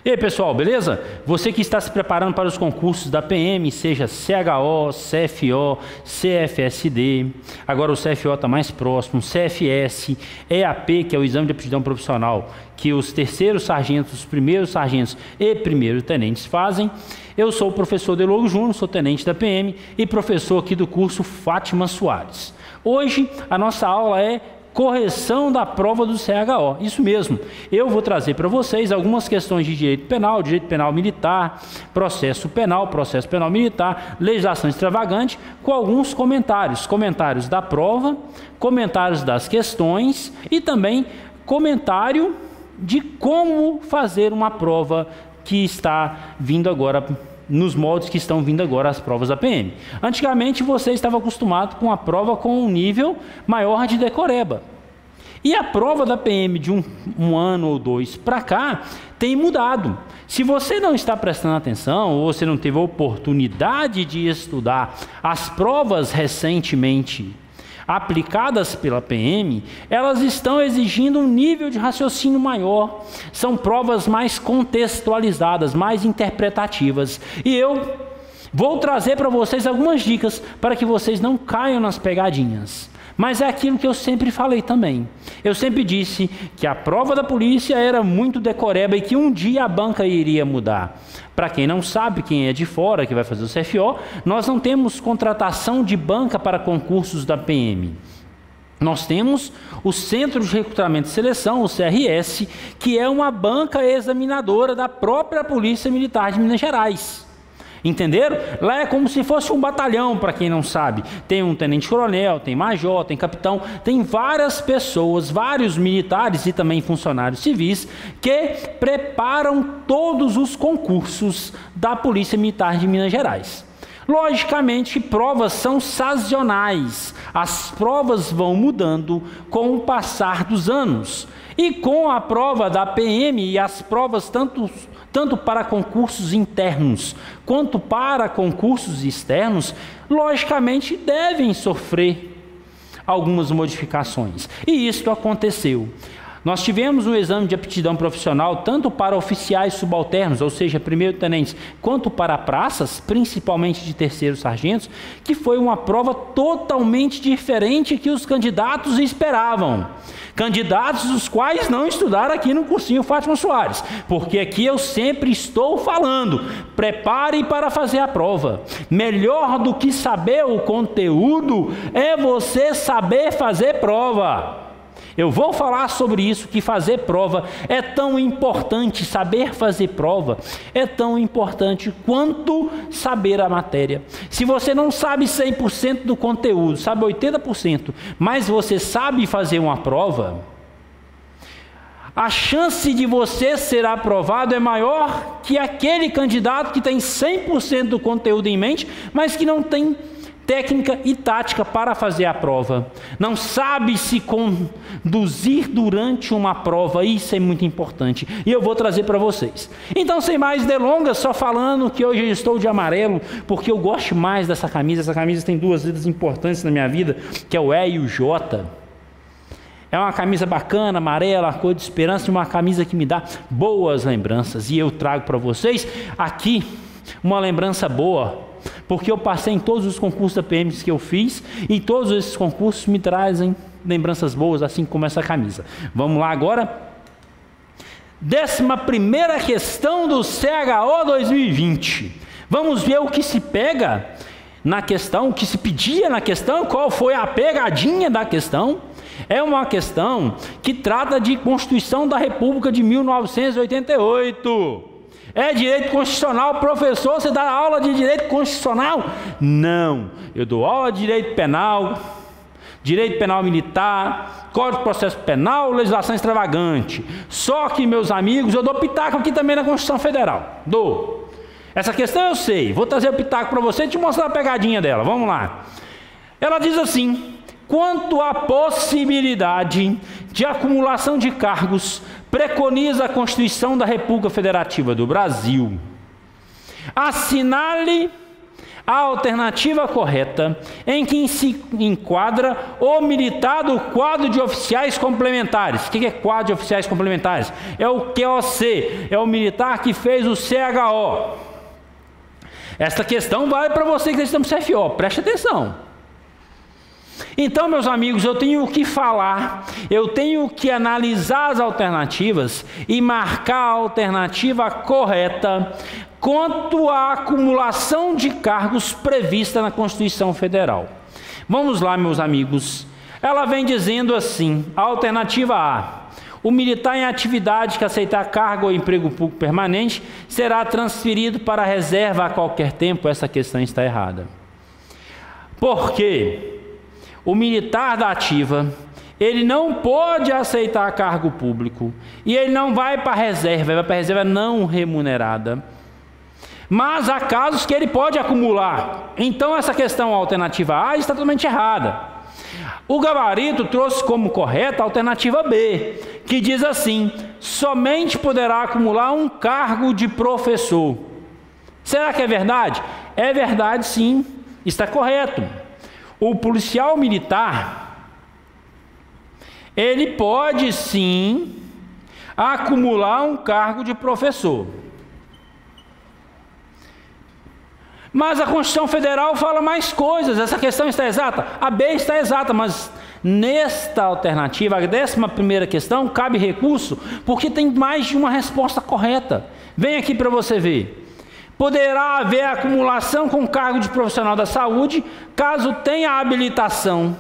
E aí, pessoal, beleza? Você que está se preparando para os concursos da PM, seja CHO, CFO, CFSD, agora o CFO está mais próximo, CFS, EAP, que é o Exame de Aptidão Profissional, que os terceiros sargentos, os primeiros sargentos e primeiros tenentes fazem. Eu sou o professor Delogo Júnior, sou tenente da PM e professor aqui do curso Fátima Soares. Hoje, a nossa aula é correção da prova do CHO. Isso mesmo, eu vou trazer para vocês algumas questões de direito penal militar, processo penal militar, legislação extravagante, com alguns comentários. Comentários da prova, comentários das questões e também comentário de como fazer uma prova que está vindo agora, nos moldes que estão vindo agora as provas da PM. Antigamente você estava acostumado com a prova com um nível maior de decoreba. E a prova da PM de um ano ou dois para cá tem mudado. Se você não está prestando atenção ou você não teve a oportunidade de estudar as provas recentemente aplicadas pela PM, elas estão exigindo um nível de raciocínio maior. São provas mais contextualizadas, mais interpretativas. E eu vou trazer para vocês algumas dicas para que vocês não caiam nas pegadinhas. Mas é aquilo que eu sempre falei também. Eu sempre disse que a prova da polícia era muito decoreba e que um dia a banca iria mudar. Para quem não sabe, quem é de fora, que vai fazer o CFO, nós não temos contratação de banca para concursos da PM. Nós temos o Centro de Recrutamento e Seleção, o CRS, que é uma banca examinadora da própria Polícia Militar de Minas Gerais. Entenderam? Lá é como se fosse um batalhão, para quem não sabe. Tem um tenente-coronel, tem major, tem capitão, tem várias pessoas, vários militares e também funcionários civis que preparam todos os concursos da Polícia Militar de Minas Gerais. Logicamente, provas são sazonais. As provas vão mudando com o passar dos anos. E com a prova da PM e as provas tanto para concursos internos quanto para concursos externos, logicamente devem sofrer algumas modificações. E isso aconteceu. Nós tivemos um exame de aptidão profissional tanto para oficiais subalternos, ou seja, primeiro-tenentes, quanto para praças, principalmente de terceiros sargentos, que foi uma prova totalmente diferente que os candidatos esperavam. Candidatos os quais não estudaram aqui no cursinho Fátima Soares, porque aqui eu sempre estou falando, prepare para fazer a prova. Melhor do que saber o conteúdo é você saber fazer prova. Eu vou falar sobre isso, que fazer prova é tão importante, saber fazer prova é tão importante quanto saber a matéria. Se você não sabe 100% do conteúdo, sabe 80%, mas você sabe fazer uma prova, a chance de você ser aprovado é maior que aquele candidato que tem 100% do conteúdo em mente, mas que não tem técnica e tática para fazer a prova. Não sabe se conduzir durante uma prova, isso é muito importante. E eu vou trazer para vocês. Então, sem mais delongas, só falando que hoje eu estou de amarelo, porque eu gosto mais dessa camisa. Essa camisa tem duas letras importantes na minha vida, que é o E e o J. É uma camisa bacana, amarela, cor de esperança, uma camisa que me dá boas lembranças. E eu trago para vocês aqui uma lembrança boa, porque eu passei em todos os concursos da PM que eu fiz, e todos esses concursos me trazem lembranças boas, assim como essa camisa. Vamos lá agora. 11ª questão do CHO 2020. Vamos ver o que se pega na questão, o que se pedia na questão, qual foi a pegadinha da questão. É uma questão que trata de Constituição da República de 1988. É direito constitucional, professor, você dá aula de direito constitucional? Não, eu dou aula de direito penal militar, Código de Processo Penal, legislação extravagante. Só que, meus amigos, eu dou pitaco aqui também na Constituição Federal. Dou. Essa questão eu sei, vou trazer o pitaco para você e te mostrar a pegadinha dela. Vamos lá. Ela diz assim: quanto à possibilidade de acumulação de cargos, preconiza a Constituição da República Federativa do Brasil. Assinale a alternativa correta em que se enquadra o militar do quadro de oficiais complementares. O que é quadro de oficiais complementares? É o QOC, é o militar que fez o CHO. Esta questão vale para você que está no CFO, preste atenção. Então, meus amigos, eu tenho que falar, eu tenho que analisar as alternativas e marcar a alternativa correta quanto à acumulação de cargos prevista na Constituição Federal. Vamos lá, meus amigos. Ela vem dizendo assim, a alternativa A: o militar em atividade que aceitar cargo ou emprego público permanente será transferido para a reserva a qualquer tempo. Essa questão está errada. Por quê? O militar da ativa, ele não pode aceitar cargo público e ele não vai para a reserva, ele vai para a reserva não remunerada. Mas há casos que ele pode acumular. Então essa questão alternativa A está totalmente errada. O gabarito trouxe como correta a alternativa B, que diz assim: somente poderá acumular um cargo de professor. Será que é verdade? É verdade, sim, está correto. O policial militar, ele pode sim acumular um cargo de professor. Mas a Constituição Federal fala mais coisas. Essa questão está exata? A B está exata, mas nesta alternativa, a 11ª questão, cabe recurso, porque tem mais de uma resposta correta. Vem aqui para você ver. Poderá haver acumulação com cargo de profissional da saúde, caso tenha habilitação.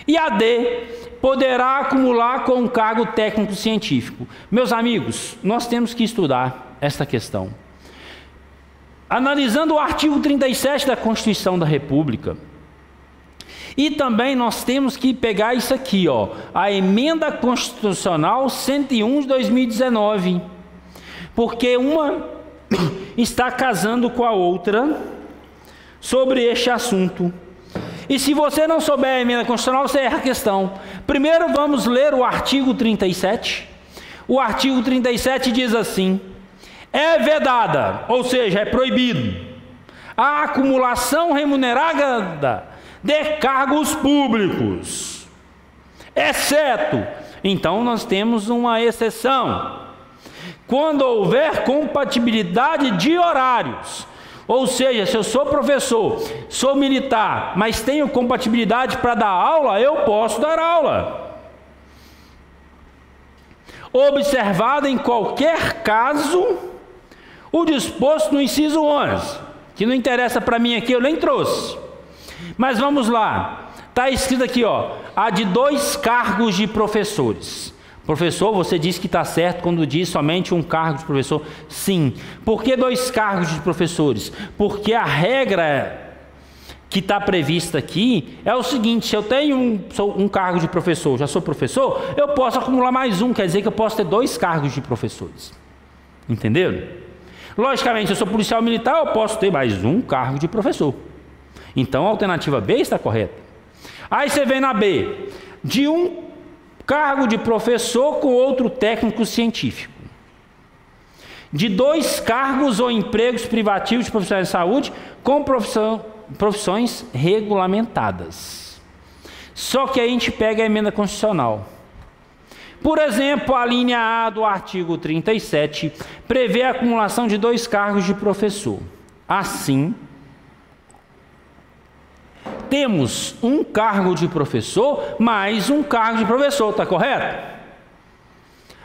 E a D, poderá acumular com cargo técnico científico. Meus amigos, nós temos que estudar esta questão. Analisando o artigo 37 da Constituição da República, e também nós temos que pegar isso aqui, ó, a Emenda Constitucional 101 de 2019, porque uma está casando com a outra sobre este assunto. E se você não souber a emenda constitucional, você erra a questão. Primeiro vamos ler o artigo 37. O artigo 37 diz assim: é vedada, ou seja, é proibido, a acumulação remunerada de cargos públicos, exceto, então nós temos uma exceção, quando houver compatibilidade de horários. Ou seja, se eu sou professor, sou militar, mas tenho compatibilidade para dar aula, eu posso dar aula. Observado em qualquer caso o disposto no inciso 11, que não interessa para mim aqui, eu nem trouxe. Mas vamos lá, está escrito aqui, ó, a de 2 cargos de professores. Professor, você disse que está certo quando diz somente um cargo de professor? Sim. Por que 2 cargos de professores? Porque a regra que está prevista aqui é o seguinte: se eu tenho um cargo de professor, já sou professor, eu posso acumular mais um, quer dizer que eu posso ter 2 cargos de professores. Entenderam? Logicamente, se eu sou policial militar, eu posso ter mais um cargo de professor. Então a alternativa B está correta. Aí você vem na B, de um cargo de professor com outro técnico científico, de 2 cargos ou empregos privativos de profissionais de saúde com profissões regulamentadas. Só que aí a gente pega a emenda constitucional. Por exemplo, a linha A do artigo 37 prevê a acumulação de 2 cargos de professor. Assim, temos um cargo de professor mais um cargo de professor, está correto?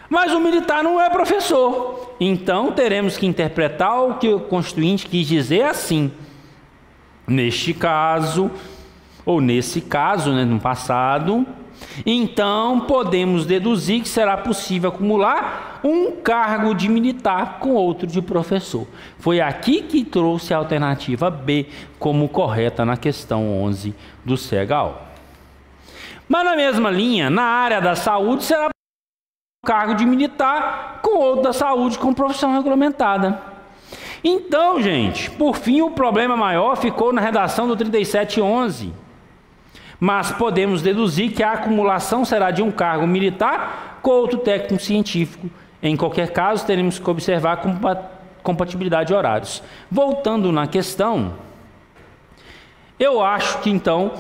Mas o militar não é professor. Então teremos que interpretar o que o Constituinte quis dizer assim. Neste caso, ou nesse caso, né, no passado, então podemos deduzir que será possível acumular um cargo de militar com outro de professor. Foi aqui que trouxe a alternativa B como correta na questão 11 do CHO. Mas na mesma linha, na área da saúde, será um cargo de militar com outro da saúde com profissão regulamentada. Então, gente, por fim, o problema maior ficou na redação do 3711. Mas podemos deduzir que a acumulação será de um cargo militar com outro técnico científico. Em qualquer caso, teremos que observar a compatibilidade de horários. Voltando na questão, Eu acho que então,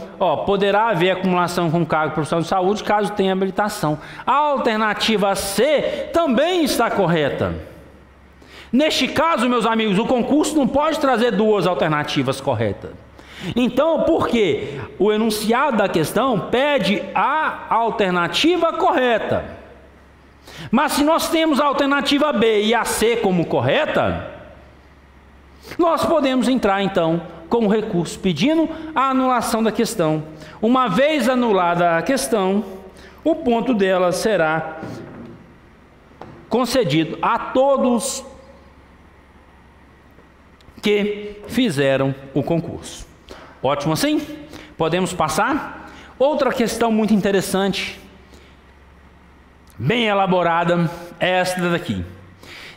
poderá haver acumulação com cargo profissional de saúde caso tenha habilitação. A alternativa C também está correta. Neste caso, meus amigos, o concurso não pode trazer duas alternativas corretas. Então, por quê? O enunciado da questão pede a alternativa correta. Mas se nós temos a alternativa B e a C como correta, nós podemos entrar então com o recurso pedindo a anulação da questão. Uma vez anulada a questão, o ponto dela será concedido a todos que fizeram o concurso. Ótimo assim? Podemos passar? Outra questão muito interessante, bem elaborada, é esta daqui.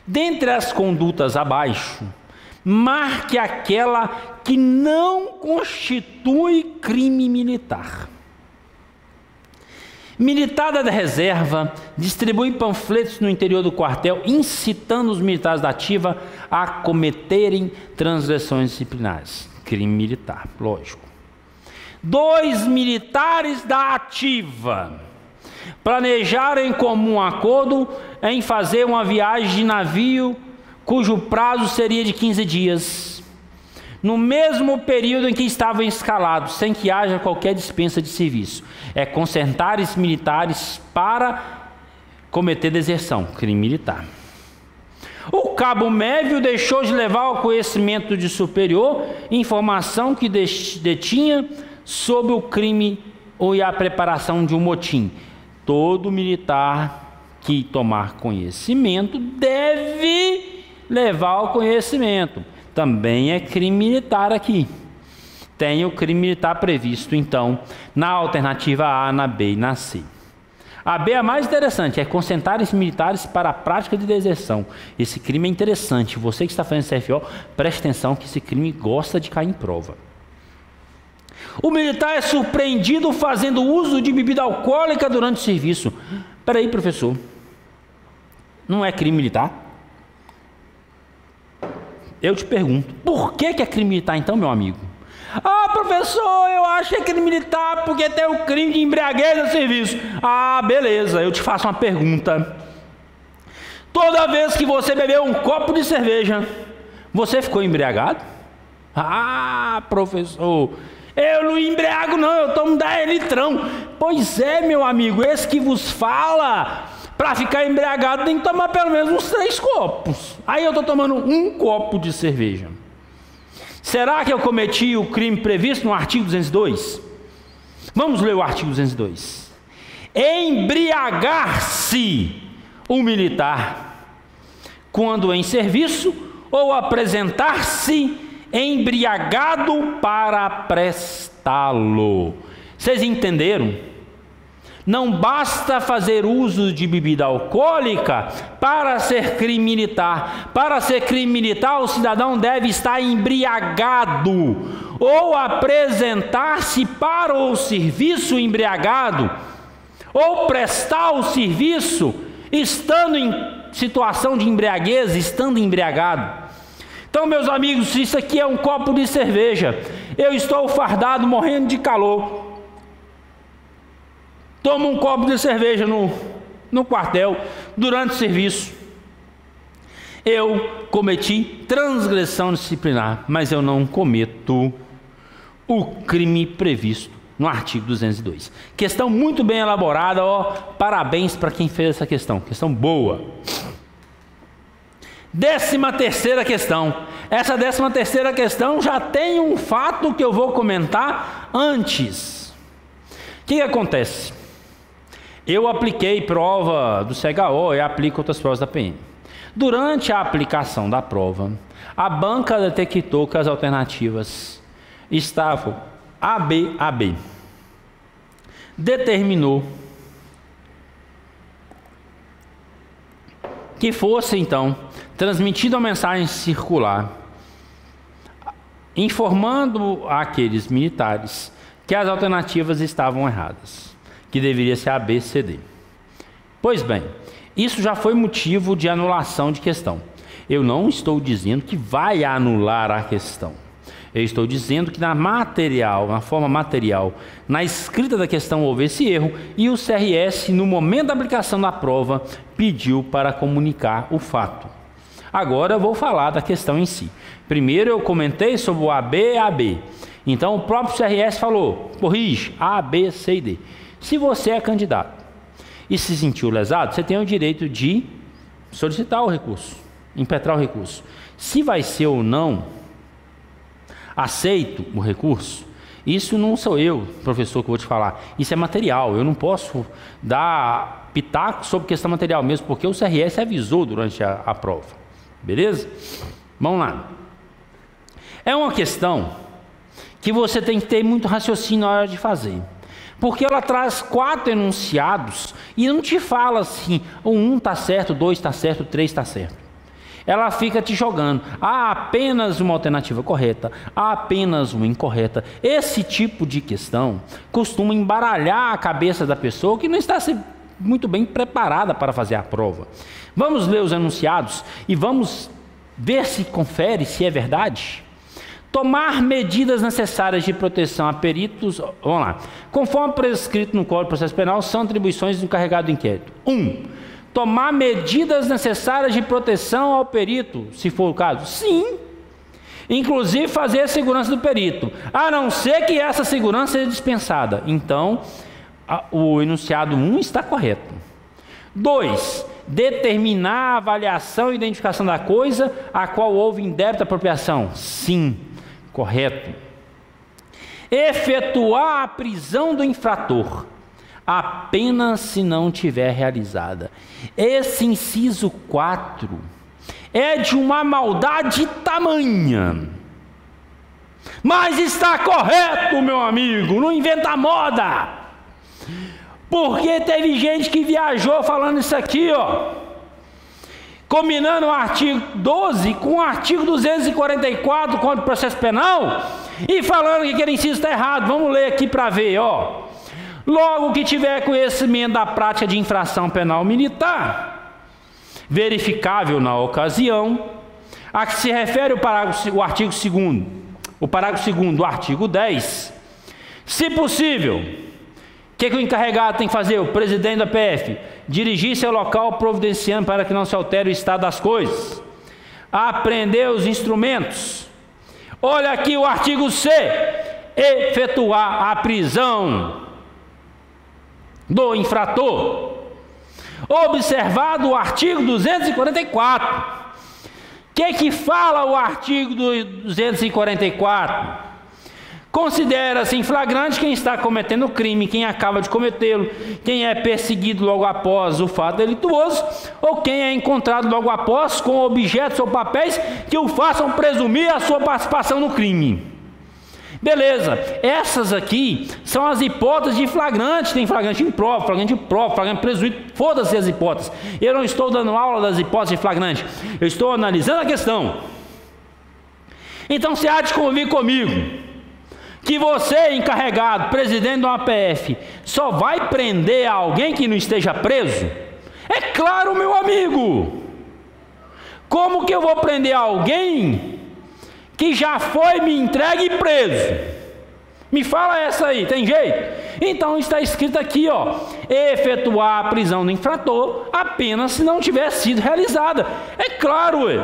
Dentre as condutas abaixo, marque aquela que não constitui crime militar. Militada da reserva distribui panfletos no interior do quartel, incitando os militares da ativa a cometerem transgressões disciplinares. Crime militar, lógico. 2 militares da ativa planejaram em comum acordo em fazer uma viagem de navio cujo prazo seria de 15 dias, no mesmo período em que estavam escalados, sem que haja qualquer dispensa de serviço. É concentrar os militares para cometer deserção, crime militar. O cabo Mévio deixou de levar ao conhecimento de superior informação que detinha sobre o crime ou a preparação de um motim. Todo militar que tomar conhecimento deve levar ao conhecimento. Também é crime militar aqui. Tem o crime militar previsto, então, na alternativa A, na B e na C. A B é a mais interessante, é concentrar os militares para a prática de deserção. Esse crime é interessante. Você que está fazendo CFO, preste atenção que esse crime gosta de cair em prova. O militar é surpreendido fazendo uso de bebida alcoólica durante o serviço. Espera aí, professor. Não é crime militar? Eu te pergunto, por que é crime militar então, meu amigo? Ah, professor, eu acho que é crime militar porque tem o crime de embriaguez no serviço. Ah, beleza, eu te faço uma pergunta. Toda vez que você bebeu um copo de cerveja, você ficou embriagado? Ah, professor, eu não embriago não, eu tomo 10 litrão. Pois é, meu amigo, esse que vos fala, para ficar embriagado tem que tomar pelo menos uns 3 copos. Aí eu estou tomando um copo de cerveja. Será que eu cometi o crime previsto no artigo 202? Vamos ler o artigo 202. Embriagar-se o militar quando em serviço ou apresentar-se embriagado para prestá-lo. Vocês entenderam? Não basta fazer uso de bebida alcoólica para ser crime militar. Para ser crime militar, o cidadão deve estar embriagado ou apresentar-se para o serviço embriagado ou prestar o serviço estando em situação de embriaguez, estando embriagado. Então, meus amigos, se isso aqui é um copo de cerveja, eu estou fardado, morrendo de calor, tomo um copo de cerveja no quartel, durante o serviço. Eu cometi transgressão disciplinar, mas eu não cometo o crime previsto no artigo 202. Questão muito bem elaborada, parabéns para quem fez essa questão boa. 13ª questão. Essa 13ª questão já tem um fato que eu vou comentar antes. O que acontece? Eu apliquei prova do CHO e aplico outras provas da PM. Durante a aplicação da prova, a banca detectou que as alternativas estavam AB, AB. Determinou que fosse, então, transmitida uma mensagem circular informando àqueles militares que as alternativas estavam erradas, que deveria ser A, B, C, D. Pois bem, isso já foi motivo de anulação de questão. Eu não estou dizendo que vai anular a questão. Eu estou dizendo que na forma material, na escrita da questão houve esse erro e o CRS, no momento da aplicação da prova, pediu para comunicar o fato. Agora eu vou falar da questão em si. Primeiro eu comentei sobre o AB e AB. Então o próprio CRS falou, corrige A, B, C e D. Se você é candidato e se sentiu lesado, você tem o direito de solicitar o recurso, impetrar o recurso. Se vai ser ou não aceito o recurso, isso não sou eu, professor, que vou te falar. Isso é material, eu não posso dar pitaco sobre questão material mesmo, porque o CRS avisou durante a prova. Beleza? Vamos lá. É uma questão que você tem que ter muito raciocínio na hora de fazer. Porque ela traz 4 enunciados e não te fala assim, o 1 está certo, o 2 está certo, o 3 está certo. Ela fica te jogando, há apenas uma alternativa correta, há apenas uma incorreta. Esse tipo de questão costuma embaralhar a cabeça da pessoa que não está muito bem preparada para fazer a prova. Vamos ler os enunciados e vamos ver se confere se é verdade. Tomar medidas necessárias de proteção a peritos, vamos lá, conforme prescrito no Código de Processo Penal, são atribuições do encarregado do inquérito. 1. Tomar medidas necessárias de proteção ao perito, se for o caso. Sim. Inclusive fazer a segurança do perito, a não ser que essa segurança seja dispensada. Então, o enunciado 1 está correto. 2. Determinar a avaliação e identificação da coisa a qual houve indébita apropriação. Sim. Correto. Efetuar a prisão do infrator, apenas se não tiver realizada. Esse inciso 4 é de uma maldade tamanha, mas está correto, meu amigo, não inventa moda, porque teve gente que viajou falando isso aqui, ó, combinando o artigo 12 com o artigo 244 do Código de Processo Penal e falando que aquele inciso está errado. Vamos ler aqui para ver, ó. Logo que tiver conhecimento da prática de infração penal militar, verificável na ocasião, a que se refere o artigo 2º, o parágrafo 2º do artigo 10, se possível, o que o encarregado tem que fazer? O presidente da PF, dirigir-se ao local providenciando para que não se altere o estado das coisas, apreender os instrumentos. Olha aqui o artigo C, efetuar a prisão do infrator. Observado o artigo 244. O que fala o artigo 244? Considera-se em flagrante quem está cometendo o crime, quem acaba de cometê-lo, quem é perseguido logo após o fato delituoso, ou quem é encontrado logo após com objetos ou papéis que o façam presumir a sua participação no crime. Beleza, essas aqui são as hipóteses de flagrante. Tem flagrante impróprio, flagrante presumido, foda-se as hipóteses. Eu não estou dando aula das hipóteses de flagrante, eu estou analisando a questão. Então você há de convir comigo que você, encarregado, presidente de uma PF, só vai prender alguém que não esteja preso? É claro, meu amigo. Como que eu vou prender alguém que já foi me entregue e preso? Me fala essa aí, tem jeito? Então está escrito aqui, ó, efetuar a prisão do infrator apenas se não tiver sido realizada. É claro, ué.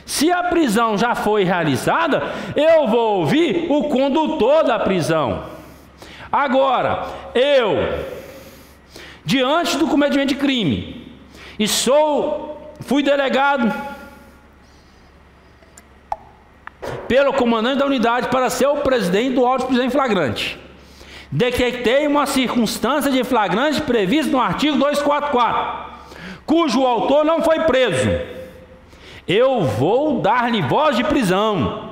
Se a prisão já foi realizada, eu vou ouvir o condutor da prisão. Agora, eu, diante do cometimento de crime, e fui delegado pelo comandante da unidade para ser o presidente do auto de prisão em flagrante. Detectei uma circunstância de flagrante prevista no artigo 244, cujo autor não foi preso. Eu vou dar-lhe voz de prisão,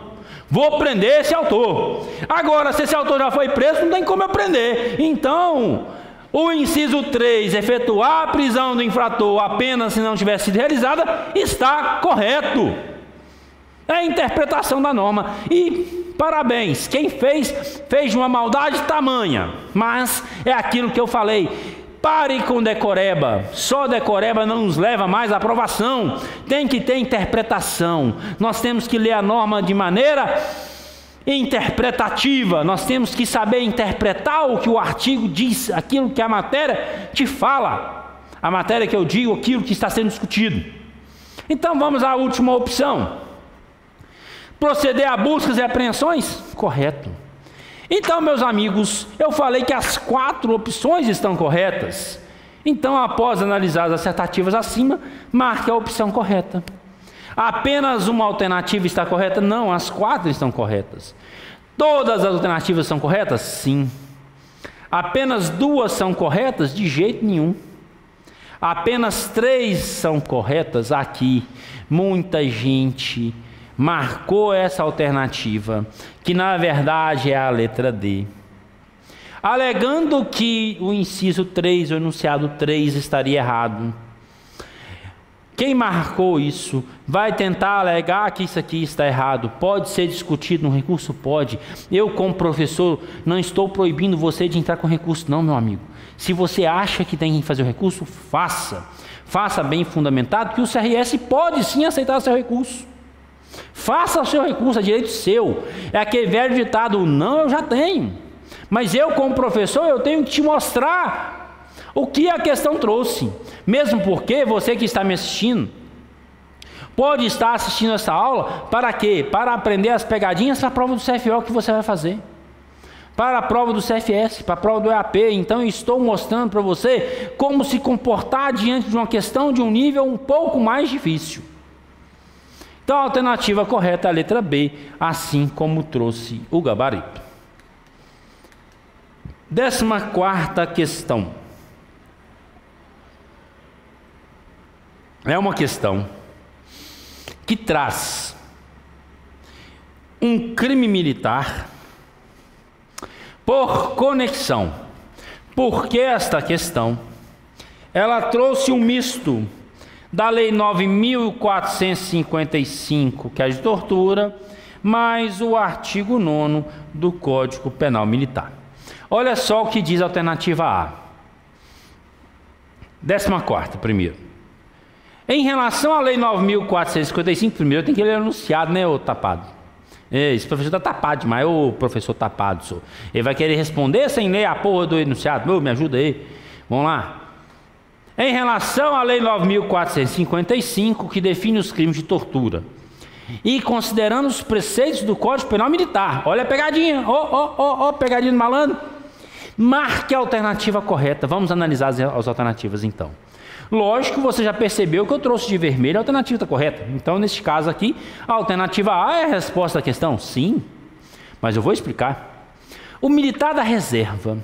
vou prender esse autor. Agora, se esse autor já foi preso, não tem como eu prender. Então, o inciso 3, efetuar a prisão do infrator apenas se não tiver sido realizada, está correto. É a interpretação da norma. E parabéns, quem fez de uma maldade tamanha. Mas é aquilo que eu falei. Pare com decoreba, só decoreba não nos leva mais à aprovação, tem que ter interpretação. Nós temos que ler a norma de maneira interpretativa. Nós temos que saber interpretar o que o artigo diz, aquilo que a matéria te fala. A matéria que eu digo, aquilo que está sendo discutido. Então vamos à última opção. Proceder a buscas e apreensões? Correto. Então, meus amigos, eu falei que as 4 opções estão corretas. Então, após analisar as assertativas acima, marque a opção correta. Apenas uma alternativa está correta? Não, as 4 estão corretas. Todas as alternativas são corretas? Sim. Apenas 2 são corretas? De jeito nenhum. Apenas 3 são corretas? Aqui, muita gente marcou essa alternativa, que na verdade é a letra D, alegando que o inciso 3, o enunciado 3, estaria errado. Quem marcou isso vai tentar alegar que isso aqui está errado. Pode ser discutido no recurso? Pode. Eu, como professor, não estou proibindo você de entrar com recurso, não, meu amigo. Se você acha que tem que fazer o recurso, faça. Faça bem fundamentado, que o CRS pode sim aceitar o seu recurso. Faça o seu recurso, é direito seu. É aquele velho ditado, não, eu já tenho. Mas eu, como professor, eu tenho que te mostrar o que a questão trouxe. Mesmo porque você que está me assistindo, pode estar assistindo essa aula, para quê? Para aprender as pegadinhas para a prova do CFO que você vai fazer. Para a prova do CFS, para a prova do EAP. Então eu estou mostrando para você como se comportar diante de uma questão de um nível um pouco mais difícil. Então a alternativa correta é a letra B, assim como trouxe o gabarito. 14ª questão. É uma questão que traz um crime militar por conexão. Por que esta questão? Ela trouxe um misto da Lei 9.455, que é de tortura, mais o artigo 9º do Código Penal Militar. Olha só o que diz a alternativa A. 14ª, primeiro. Em relação à Lei 9.455, primeiro tem que ler o enunciado, né, ô tapado? Esse professor está tapado demais, ô professor tapado, senhor. Ele vai querer responder sem ler a porra do enunciado. Ô, me ajuda aí. Vamos lá. Em relação à Lei 9.455, que define os crimes de tortura, e considerando os preceitos do Código Penal Militar, olha a pegadinha, pegadinha do malandro, marque a alternativa correta. Vamos analisar as alternativas então. Lógico que você já percebeu que eu trouxe de vermelho, a alternativa está correta. Então, neste caso aqui, a alternativa A é a resposta à questão? Sim, mas eu vou explicar. O militar da reserva,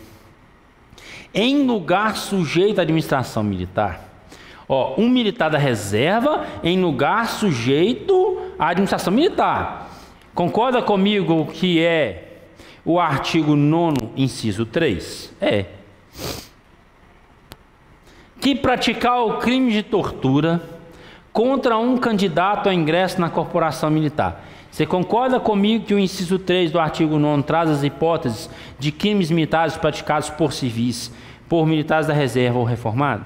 em lugar sujeito à administração militar. Um militar da reserva em lugar sujeito à administração militar. Concorda comigo que é o artigo 9º, inciso 3? É. Que praticar o crime de tortura contra um candidato a ingresso na corporação militar. Você concorda comigo que o inciso 3 do artigo 9º traz as hipóteses de crimes militares praticados por civis, por militares da reserva ou reformado?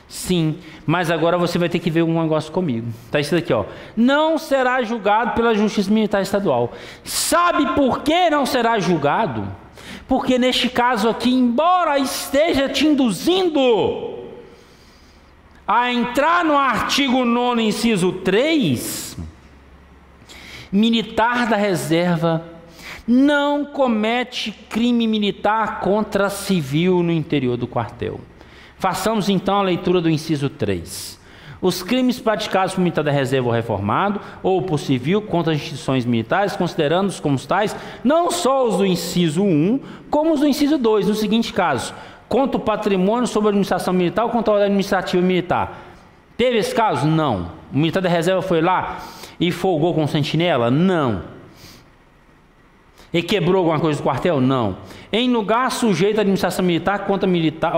Sim, mas agora você vai ter que ver um negócio comigo. Está isso aqui, não será julgado pela Justiça Militar Estadual. Sabe por que não será julgado? Porque neste caso aqui, embora esteja te induzindo a entrar no artigo 9º, inciso 3, militar da reserva não comete crime militar contra civil no interior do quartel. Façamos então a leitura do inciso 3. Os crimes praticados por militar da reserva ou reformado, ou por civil contra as instituições militares, considerando-os como tais, não só os do inciso 1, como os do inciso 2, no seguinte caso: contra o patrimônio sob a administração militar ou contra a ordem administrativa militar. Teve esse caso? Não. O militar da reserva foi lá e folgou com sentinela? Não. E quebrou alguma coisa do quartel? Não. Em lugar sujeito à administração militar contra militar,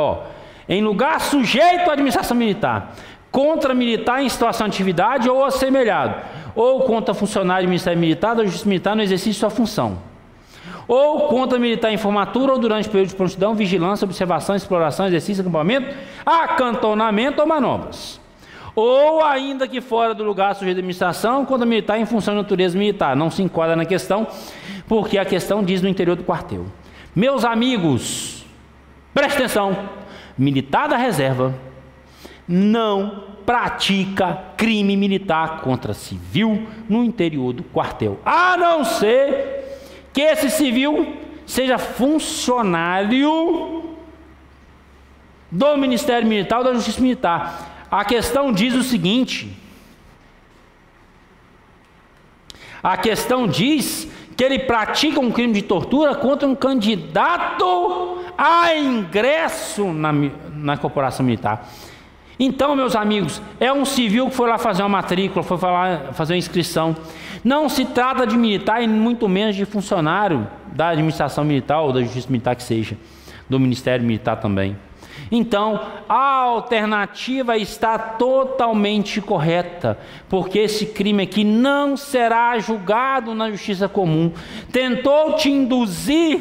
em lugar sujeito à administração militar, contra militar em situação de atividade ou assemelhado, ou contra funcionário do Ministério Militar da Justiça Militar no exercício de sua função, ou contra militar em formatura ou durante o período de prontidão, vigilância, observação, exploração, exercício, acampamento, acantonamento ou manobras, ou ainda que fora do lugar sujeito de administração, quando militar em função de natureza militar. Não se enquadra na questão, porque a questão diz no interior do quartel. Meus amigos, preste atenção, militar da reserva não pratica crime militar contra civil no interior do quartel, a não ser que esse civil seja funcionário do Ministério Militar ou da Justiça Militar. A questão diz o seguinte: a questão diz que ele pratica um crime de tortura contra um candidato a ingresso na corporação militar. Então, meus amigos, é um civil que foi lá fazer uma matrícula, foi lá fazer uma inscrição. Não se trata de militar e muito menos de funcionário da administração militar ou da justiça militar que seja, do Ministério Militar também. Então, a alternativa está totalmente correta, porque esse crime aqui não será julgado na justiça comum. Tentou te induzir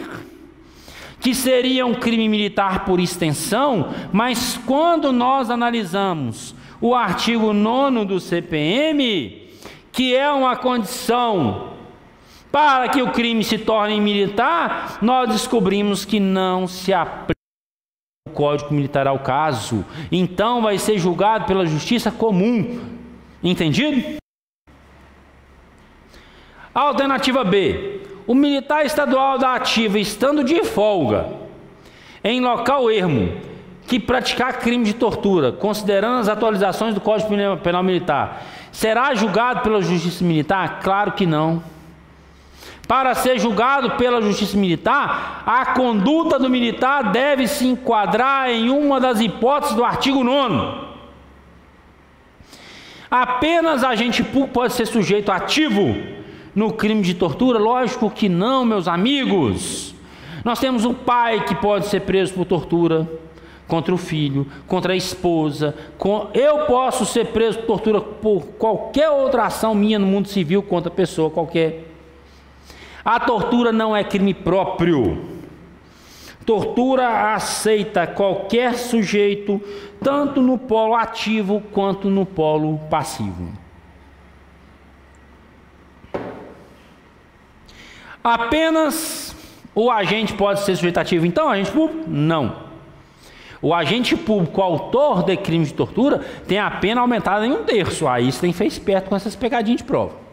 que seria um crime militar por extensão, mas quando nós analisamos o artigo 9º do CPM, que é uma condição para que o crime se torne militar, nós descobrimos que não se aplica o Código Militar ao caso. Então vai ser julgado pela justiça comum. Entendido? Alternativa B. O militar estadual da ativa, estando de folga em local ermo, que praticar crime de tortura, considerando as atualizações do Código Penal Militar, será julgado pela Justiça Militar? Claro que não. Para ser julgado pela Justiça Militar, a conduta do militar deve se enquadrar em uma das hipóteses do artigo 9º. Apenas agente público pode ser sujeito ativo no crime de tortura? Lógico que não, meus amigos. Nós temos o pai que pode ser preso por tortura contra o filho, contra a esposa. Eu posso ser preso por tortura por qualquer outra ação minha no mundo civil contra pessoa qualquer. A tortura não é crime próprio. Tortura aceita qualquer sujeito, tanto no polo ativo quanto no polo passivo. Apenas o agente pode ser sujeito ativo. Então, o agente público? Não. O agente público, autor de crime de tortura, tem a pena aumentada em 1/3. Aí você tem que ser esperto com essas pegadinhas de prova.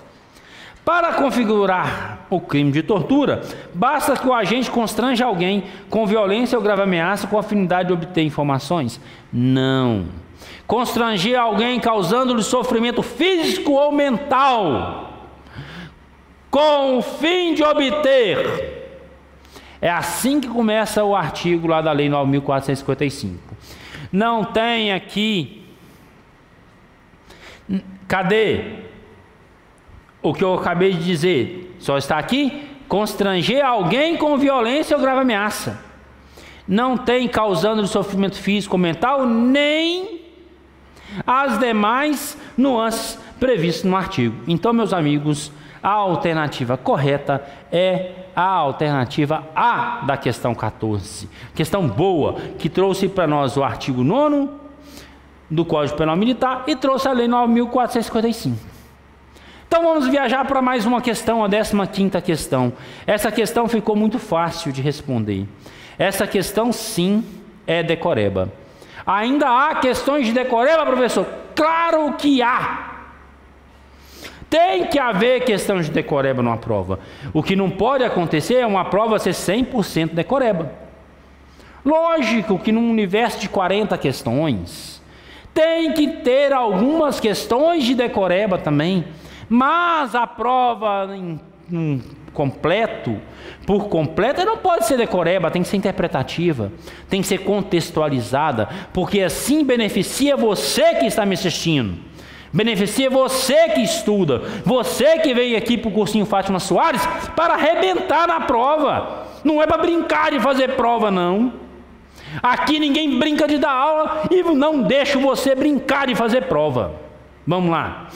Para configurar o crime de tortura, basta que o agente constranja alguém com violência ou grave ameaça com a finalidade de obter informações? Não. Constranger alguém causando-lhe sofrimento físico ou mental, com o fim de obter. É assim que começa o artigo lá da Lei 9.455. Não tem aqui. Cadê o que eu acabei de dizer? Só está aqui: constranger alguém com violência ou grave ameaça. Não tem causando sofrimento físico ou mental, nem as demais nuances previstas no artigo. Então, meus amigos, a alternativa correta é a alternativa A da questão 14. Questão boa, que trouxe para nós o artigo 9º do Código Penal Militar e trouxe a Lei 9.455. Então vamos viajar para mais uma questão, a 15ª questão. Essa questão ficou muito fácil de responder. Essa questão, sim, é decoreba. Ainda há questões de decoreba, professor? Claro que há! Tem que haver questão de decoreba numa prova. O que não pode acontecer é uma prova ser 100% decoreba. Lógico que num universo de 40 questões, tem que ter algumas questões de decoreba também. Mas a prova por completo, não pode ser decoreba, tem que ser interpretativa, tem que ser contextualizada, porque assim beneficia você que está me assistindo, beneficia você que estuda, você que veio aqui para o cursinho Fátima Soares para arrebentar na prova. Não é para brincar de fazer prova, não. Aqui ninguém brinca de dar aula e não deixo você brincar de fazer prova. Vamos lá.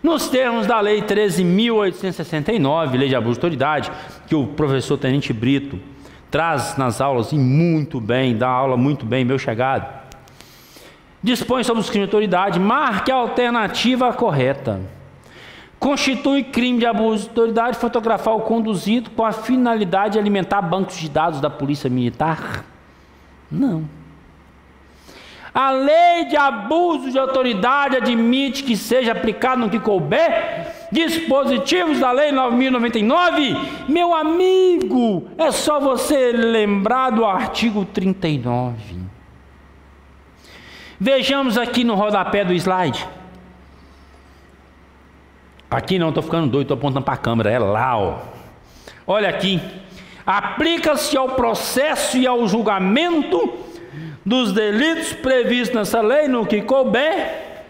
Nos termos da Lei 13.869, Lei de Abuso de Autoridade, que o professor Tenente Brito traz nas aulas e muito bem, dá aula muito bem, meu chegado. dispõe sobre os crimes de autoridade, marque a alternativa correta. Constitui crime de abuso de autoridade fotografar o conduzido com a finalidade de alimentar bancos de dados da Polícia Militar? Não. A lei de abuso de autoridade admite que seja aplicado no que couber dispositivos da lei 9.099. Meu amigo, é só você lembrar do artigo 39. Vejamos aqui no rodapé do slide. Aqui não, estou ficando doido, estou apontando para a câmera, é lá, ó. Olha aqui. Aplica-se ao processo e ao julgamento dos delitos previstos nessa lei, no que couber,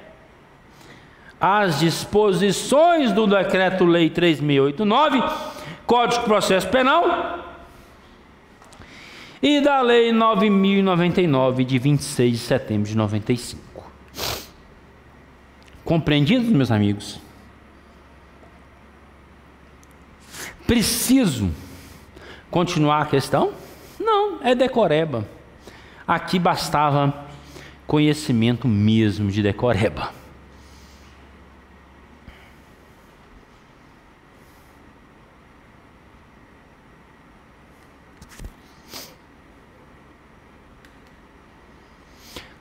as disposições do Decreto-Lei 3.689, Código de Processo Penal, e da Lei 9.099, de 26 de setembro de 95. Compreendidos, meus amigos? Preciso continuar a questão? Não, é decoreba. Aqui bastava conhecimento mesmo de decoreba.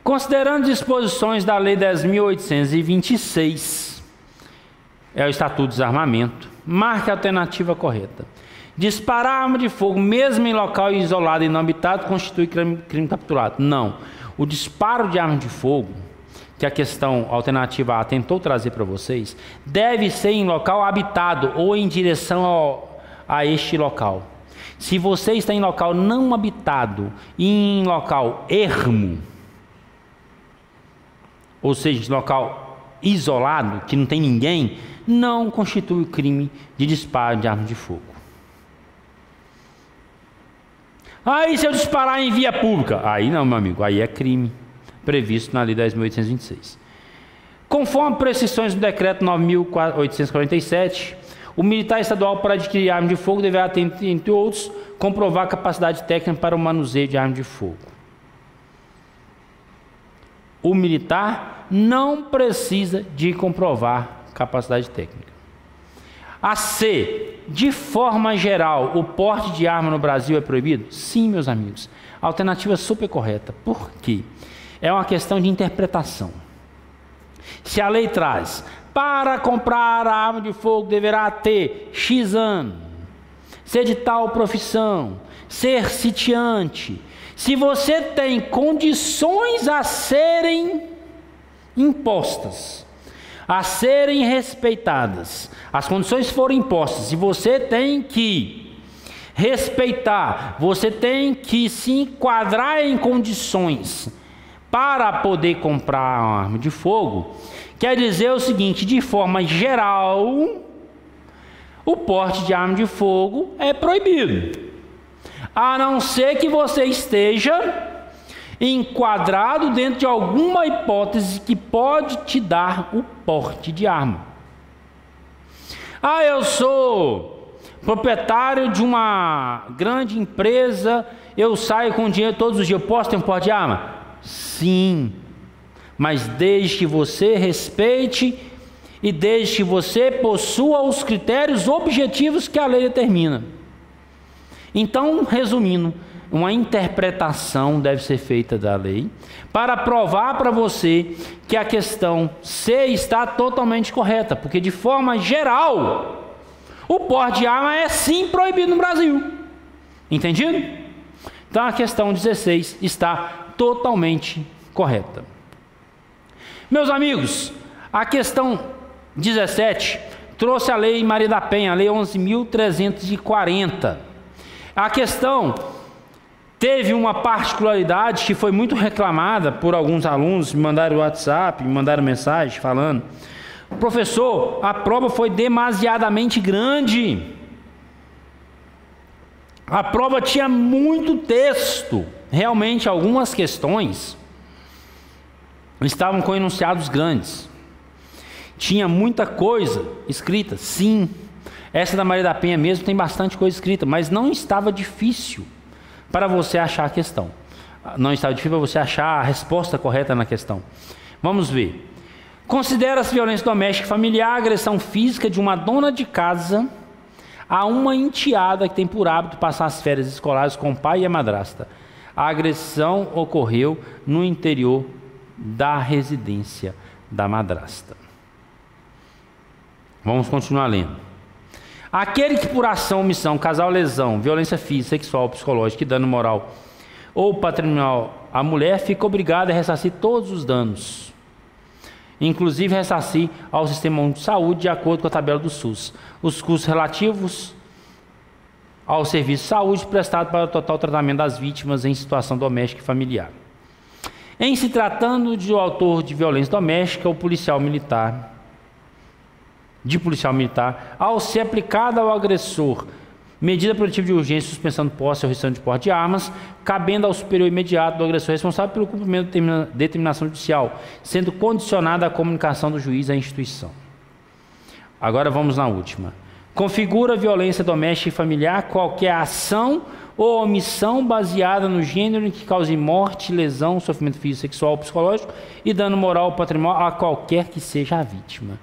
Considerando disposições da Lei 10.826, é o Estatuto de Desarmamento, marque a alternativa correta. Disparar arma de fogo, mesmo em local isolado e não habitado, constitui crime capturado. Não. O disparo de arma de fogo, que a questão alternativa A tentou trazer para vocês, deve ser em local habitado ou em direção a este local. Se você está em local não habitado e em local ermo, ou seja, em local isolado, que não tem ninguém, não constitui o crime de disparo de arma de fogo. Aí se eu disparar em via pública, aí não, meu amigo, aí é crime previsto na Lei 10.826. Conforme prescrições do Decreto 9.847, o militar estadual, para adquirir arma de fogo, deverá, entre outros, comprovar capacidade técnica para o manuseio de arma de fogo. O militar não precisa de comprovar capacidade técnica. A C, de forma geral, o porte de arma no Brasil é proibido? Sim, meus amigos. A alternativa é super correta. Por quê? É uma questão de interpretação. Se a lei traz, para comprar a arma de fogo deverá ter X ano, ser de tal profissão, ser sitiante. Se você tem condições a serem impostas, a serem respeitadas, as condições foram impostas, e você tem que respeitar, você tem que se enquadrar em condições para poder comprar uma arma de fogo, quer dizer o seguinte: de forma geral, o porte de arma de fogo é proibido, a não ser que você esteja enquadrado dentro de alguma hipótese que pode te dar o porte de arma. Ah, eu sou proprietário de uma grande empresa, eu saio com dinheiro todos os dias, eu posso ter um porte de arma? Sim, mas desde que você respeite e desde que você possua os critérios objetivos que a lei determina. Então, resumindo, uma interpretação deve ser feita da lei para provar para você que a questão C está totalmente correta, porque de forma geral o porte de arma é sim proibido no Brasil. Entendido? Então a questão 16 está totalmente correta. Meus amigos, a questão 17 trouxe a lei Maria da Penha, a lei 11.340. A questão teve uma particularidade que foi muito reclamada por alguns alunos, me mandaram WhatsApp, me mandaram mensagem falando: professor, a prova foi demasiadamente grande, a prova tinha muito texto. Realmente algumas questões estavam com enunciados grandes, tinha muita coisa escrita. Sim, essa da Maria da Penha mesmo tem bastante coisa escrita, mas não estava difícil para você achar a questão. não está difícil para você achar a resposta correta na questão. Vamos ver. Considera-se violência doméstica e familiar a agressão física de uma dona de casa a uma enteada que tem por hábito passar as férias escolares com o pai e a madrasta. A agressão ocorreu no interior da residência da madrasta. Vamos continuar lendo. Aquele que por ação, omissão, casal, lesão, violência física, sexual, psicológica e dano moral ou patrimonial à mulher, fica obrigado a ressarcir todos os danos, inclusive ressarcir ao Sistema Único de Saúde, de acordo com a tabela do SUS, os custos relativos ao serviço de saúde prestado para o total tratamento das vítimas em situação doméstica e familiar. Em se tratando de autor de violência doméstica, o policial militar, ao ser aplicada ao agressor medida protetiva de urgência, suspensão de posse ou restrição de porte de armas, cabendo ao superior imediato do agressor responsável pelo cumprimento da determinação judicial, sendo condicionada a comunicação do juiz à instituição. Agora vamos na última. Configura violência doméstica e familiar qualquer ação ou omissão baseada no gênero em que cause morte, lesão, sofrimento físico, sexual ou psicológico e dano moral ou patrimonial a qualquer que seja a vítima.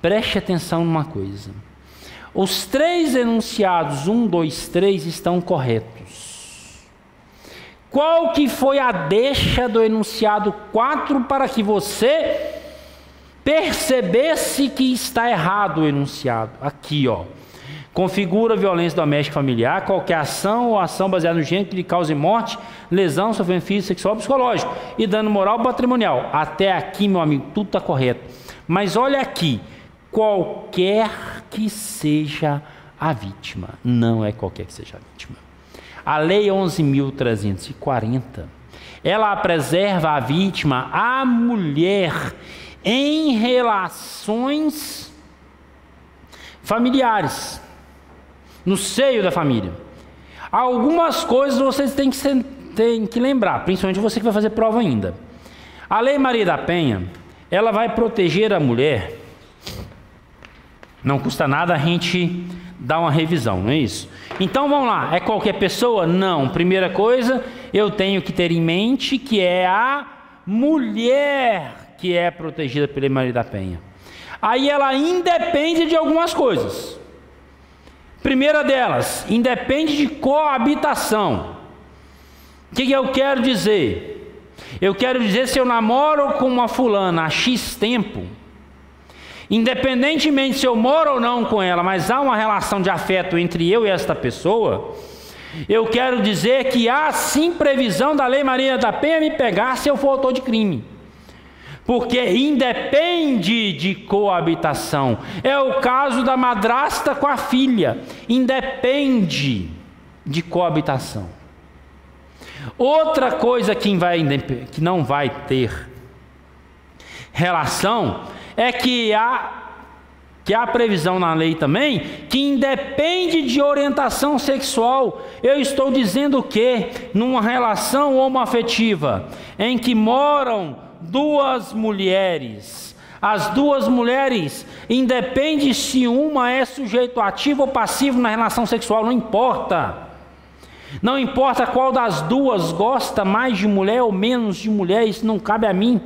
Preste atenção numa coisa. Os 3 enunciados 1, 2, 3 estão corretos. Qual que foi a deixa do enunciado 4 para que você percebesse que está errado o enunciado? Aqui, ó. Configura violência doméstica e familiar qualquer ação ou ação baseada no gênero que lhe cause morte, lesão, sofrimento físico, sexual ou psicológico e dano moral ou patrimonial. Até aqui, meu amigo, tudo está correto. Mas olha aqui. Qualquer que seja a vítima. Não é qualquer que seja a vítima. A Lei 11.340, ela preserva a vítima, a mulher, em relações familiares, no seio da família. Algumas coisas vocês têm que lembrar, principalmente você que vai fazer prova ainda. A Lei Maria da Penha, ela vai proteger a mulher. Não custa nada a gente dar uma revisão, não é isso? Então vamos lá, é qualquer pessoa? Não. Primeira coisa, eu tenho que ter em mente que é a mulher que é protegida pela Lei Maria da Penha. Aí ela independe de algumas coisas. Primeira delas, independe de coabitação. O que eu quero dizer? Eu quero dizer, se eu namoro com uma fulana há X tempo, independentemente se eu moro ou não com ela, mas há uma relação de afeto entre eu e esta pessoa, eu quero dizer que há sim previsão da Lei Maria da Penha me pegar se eu for autor de crime. Porque independe de coabitação. É o caso da madrasta com a filha. Independe de coabitação. Outra coisa que não vai ter relação é que há previsão na lei também que independe de orientação sexual. Eu estou dizendo que numa relação homoafetiva em que moram 2 mulheres, as 2 mulheres, independe se uma é sujeito ativo ou passivo na relação sexual, não importa. Não importa qual das 2 gosta mais de mulher ou menos de mulher, isso não cabe a mim.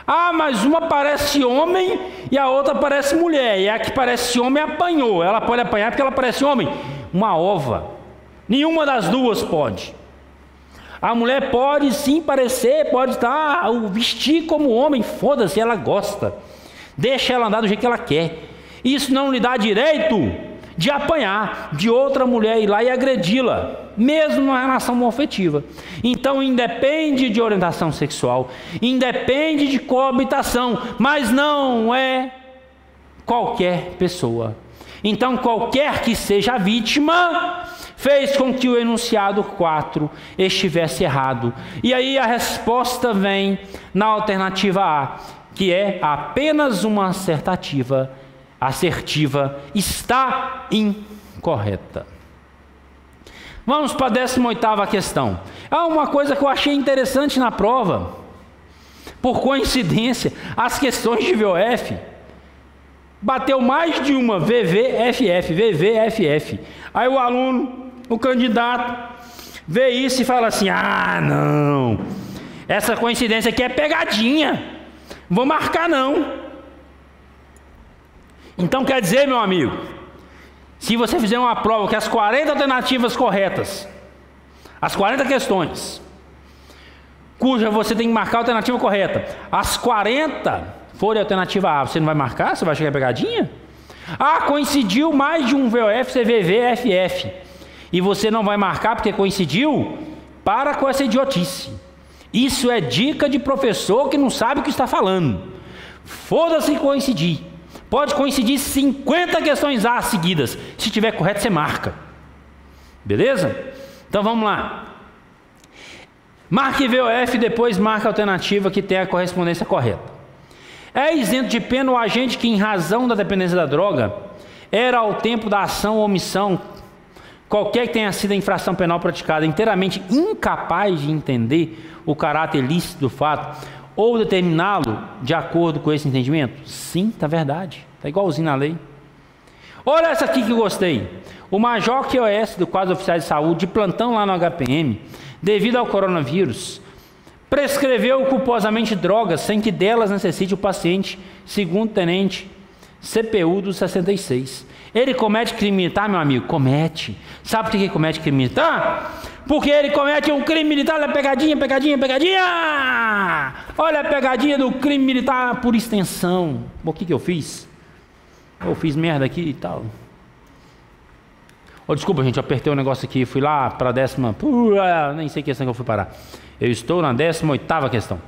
Ah, mas uma parece homem e a outra parece mulher. E a que parece homem apanhou. Ela pode apanhar porque ela parece homem. Uma ova. Nenhuma das 2 pode. A mulher pode sim parecer, pode estar, vestir como homem. Foda-se, ela gosta. Deixa ela andar do jeito que ela quer. Isso não lhe dá direito de apanhar de outra mulher, ir lá e agredi-la, mesmo numa relação homoafetiva. Então independe de orientação sexual, independe de coabitação, mas não é qualquer pessoa. Então qualquer que seja a vítima fez com que o enunciado 4 estivesse errado. E aí a resposta vem na alternativa A, que é apenas uma assertiva está incorreta. Vamos para a 18ª questão. Há uma coisa que eu achei interessante na prova. Por coincidência, as questões de VOF bateu mais de uma VV, FF, VV, FF. Aí o aluno, o candidato, vê isso e fala assim: ah, não, essa coincidência aqui é pegadinha, não vou marcar não. Então quer dizer, meu amigo, se você fizer uma prova que as 40 alternativas corretas, as 40 questões, cuja você tem que marcar a alternativa correta, as 40 forem alternativa A, você não vai marcar? Você vai chegar em pegadinha? Ah, coincidiu mais de um VOF, CVV, FF, e você não vai marcar porque coincidiu? Para com essa idiotice. Isso é dica de professor que não sabe o que está falando. Foda-se coincidir. Pode coincidir 50 questões A seguidas. Se tiver correto, você marca. Beleza? Então vamos lá. Marque VOF, depois marca a alternativa que tem a correspondência correta. É isento de pena o agente que, em razão da dependência da droga, era ao tempo da ação ou omissão, qualquer que tenha sido a infração penal praticada, inteiramente incapaz de entender o caráter ilícito do fato, ou determiná-lo de acordo com esse entendimento? Sim, está verdade. Está igualzinho na lei. Olha essa aqui que eu gostei. O major QOS do quadro oficial de saúde, de plantão lá no HPM, devido ao coronavírus, prescreveu culposamente drogas sem que delas necessite o paciente, segundo o tenente CPU do 66. Ele comete crime militar, meu amigo? Comete. Sabe por que comete crime militar? Porque ele comete um crime militar. Olha a pegadinha, pegadinha, pegadinha. Olha a pegadinha do crime militar por extensão. O que eu fiz? Eu fiz merda aqui e tal. Oh, desculpa, gente, eu apertei um negócio aqui. Fui lá para a 10ª. Nem sei que questão que eu fui parar. Eu estou na 18ª questão.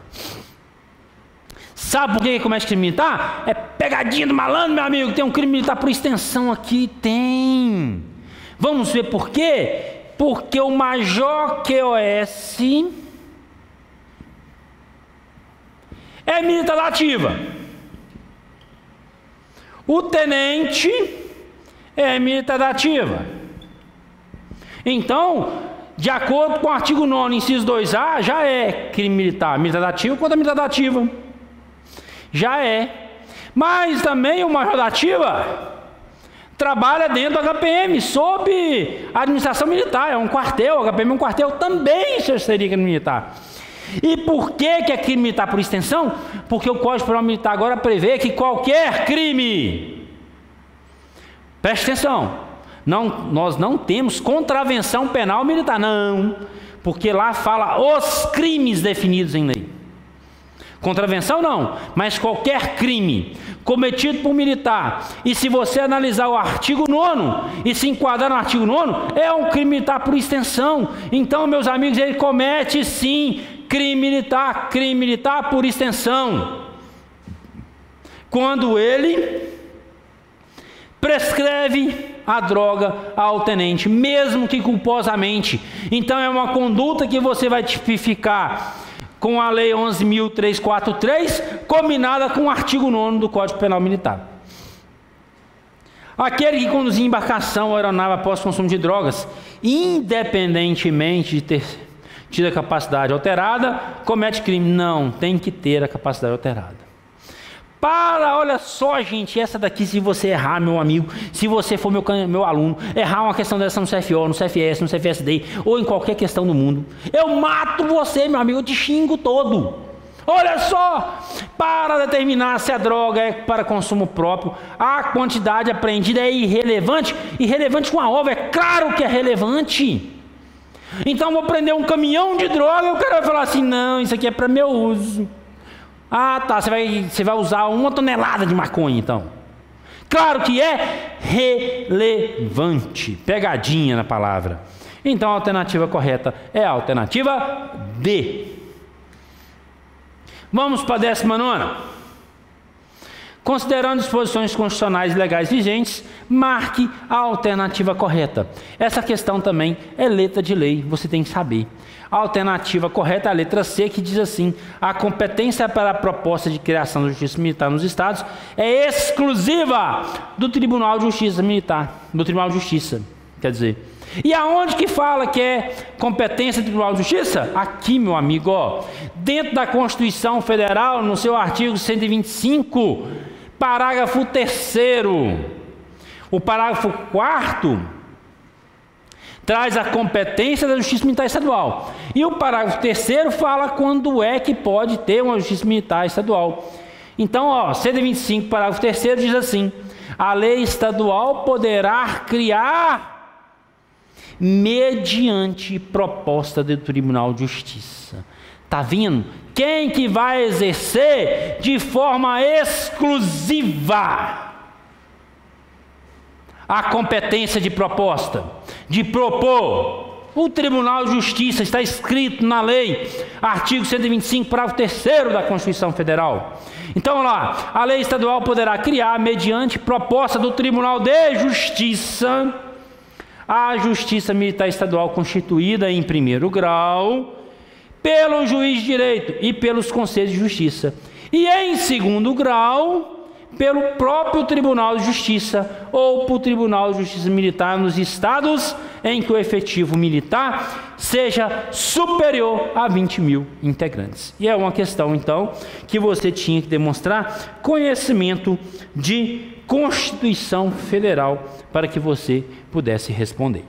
Sabe por que comete crime militar? É pegadinha do malandro, meu amigo. Tem um crime militar por extensão aqui. Tem. Vamos ver por quê? Porque o major QOS é militar da ativa. O tenente é militar da ativa. Então, de acordo com o artigo 9º, inciso 2A, já é crime militar. Militar da ativa contra militar da ativa. Já é. Mas também o major da ativa trabalha dentro do HPM, sob a administração militar. É um quartel, o HPM é um quartel, também seria crime militar. E por que é crime militar por extensão? Porque o Código Penal Militar agora prevê que qualquer crime, preste atenção, nós não temos contravenção penal militar, não, porque lá fala os crimes definidos em lei. Contravenção não, mas qualquer crime cometido por militar, e se você analisar o artigo 9º e se enquadrar no artigo 9º, é um crime militar por extensão. Então, meus amigos, ele comete sim crime militar por extensão, quando ele prescreve a droga ao tenente, mesmo que culposamente. Então é uma conduta que você vai tipificar com a lei 11.343, combinada com o artigo 9º do Código Penal Militar. Aquele que conduzia embarcação ou aeronave após consumo de drogas, independentemente de ter tido a capacidade alterada, comete crime. Não, tem que ter a capacidade alterada. Olha só, gente, essa daqui, se você errar, meu amigo, se você for meu aluno, errar uma questão dessa no CFO, no CFS, no CFSD, ou em qualquer questão do mundo, eu mato você, meu amigo, eu te xingo todo. Olha só, para determinar se a droga é para consumo próprio, a quantidade apreendida é irrelevante. Irrelevante com a obra, é claro que é relevante. Então, vou prender um caminhão de droga e o cara vai falar assim: não, isso aqui é para meu uso. Ah, tá, você vai usar 1 tonelada de maconha, então. Claro que é relevante. Pegadinha na palavra. Então a alternativa correta é a alternativa D. Vamos para a 19ª. Considerando disposições constitucionais e legais vigentes, marque a alternativa correta. Essa questão também é letra de lei, você tem que saber. A alternativa correta é a letra C, que diz assim: a competência para a proposta de criação da Justiça Militar nos Estados é exclusiva do Tribunal de Justiça Militar, do Tribunal de Justiça, quer dizer. E aonde que fala que é competência do Tribunal de Justiça? Aqui, meu amigo, ó, dentro da Constituição Federal, no seu artigo 125, parágrafo 3º. O parágrafo 4º traz a competência da Justiça Militar Estadual. E o parágrafo 3º fala quando é que pode ter uma Justiça Militar Estadual. Então, ó, 125, parágrafo 3º diz assim: a lei estadual poderá criar mediante proposta do Tribunal de Justiça. Tá vendo? Quem que vai exercer de forma exclusiva a competência de proposta, de propor? O Tribunal de Justiça, está escrito na lei, artigo 125, parágrafo 3º da Constituição Federal. Então, lá, a lei estadual poderá criar, mediante proposta do Tribunal de Justiça, a Justiça Militar Estadual constituída em primeiro grau pelo juiz de direito e pelos conselhos de justiça, e em segundo grau pelo próprio Tribunal de Justiça ou por Tribunal de Justiça Militar nos estados em que o efetivo militar seja superior a 20 mil integrantes. E é uma questão, então, que você tinha que demonstrar conhecimento de Constituição Federal para que você pudesse responder.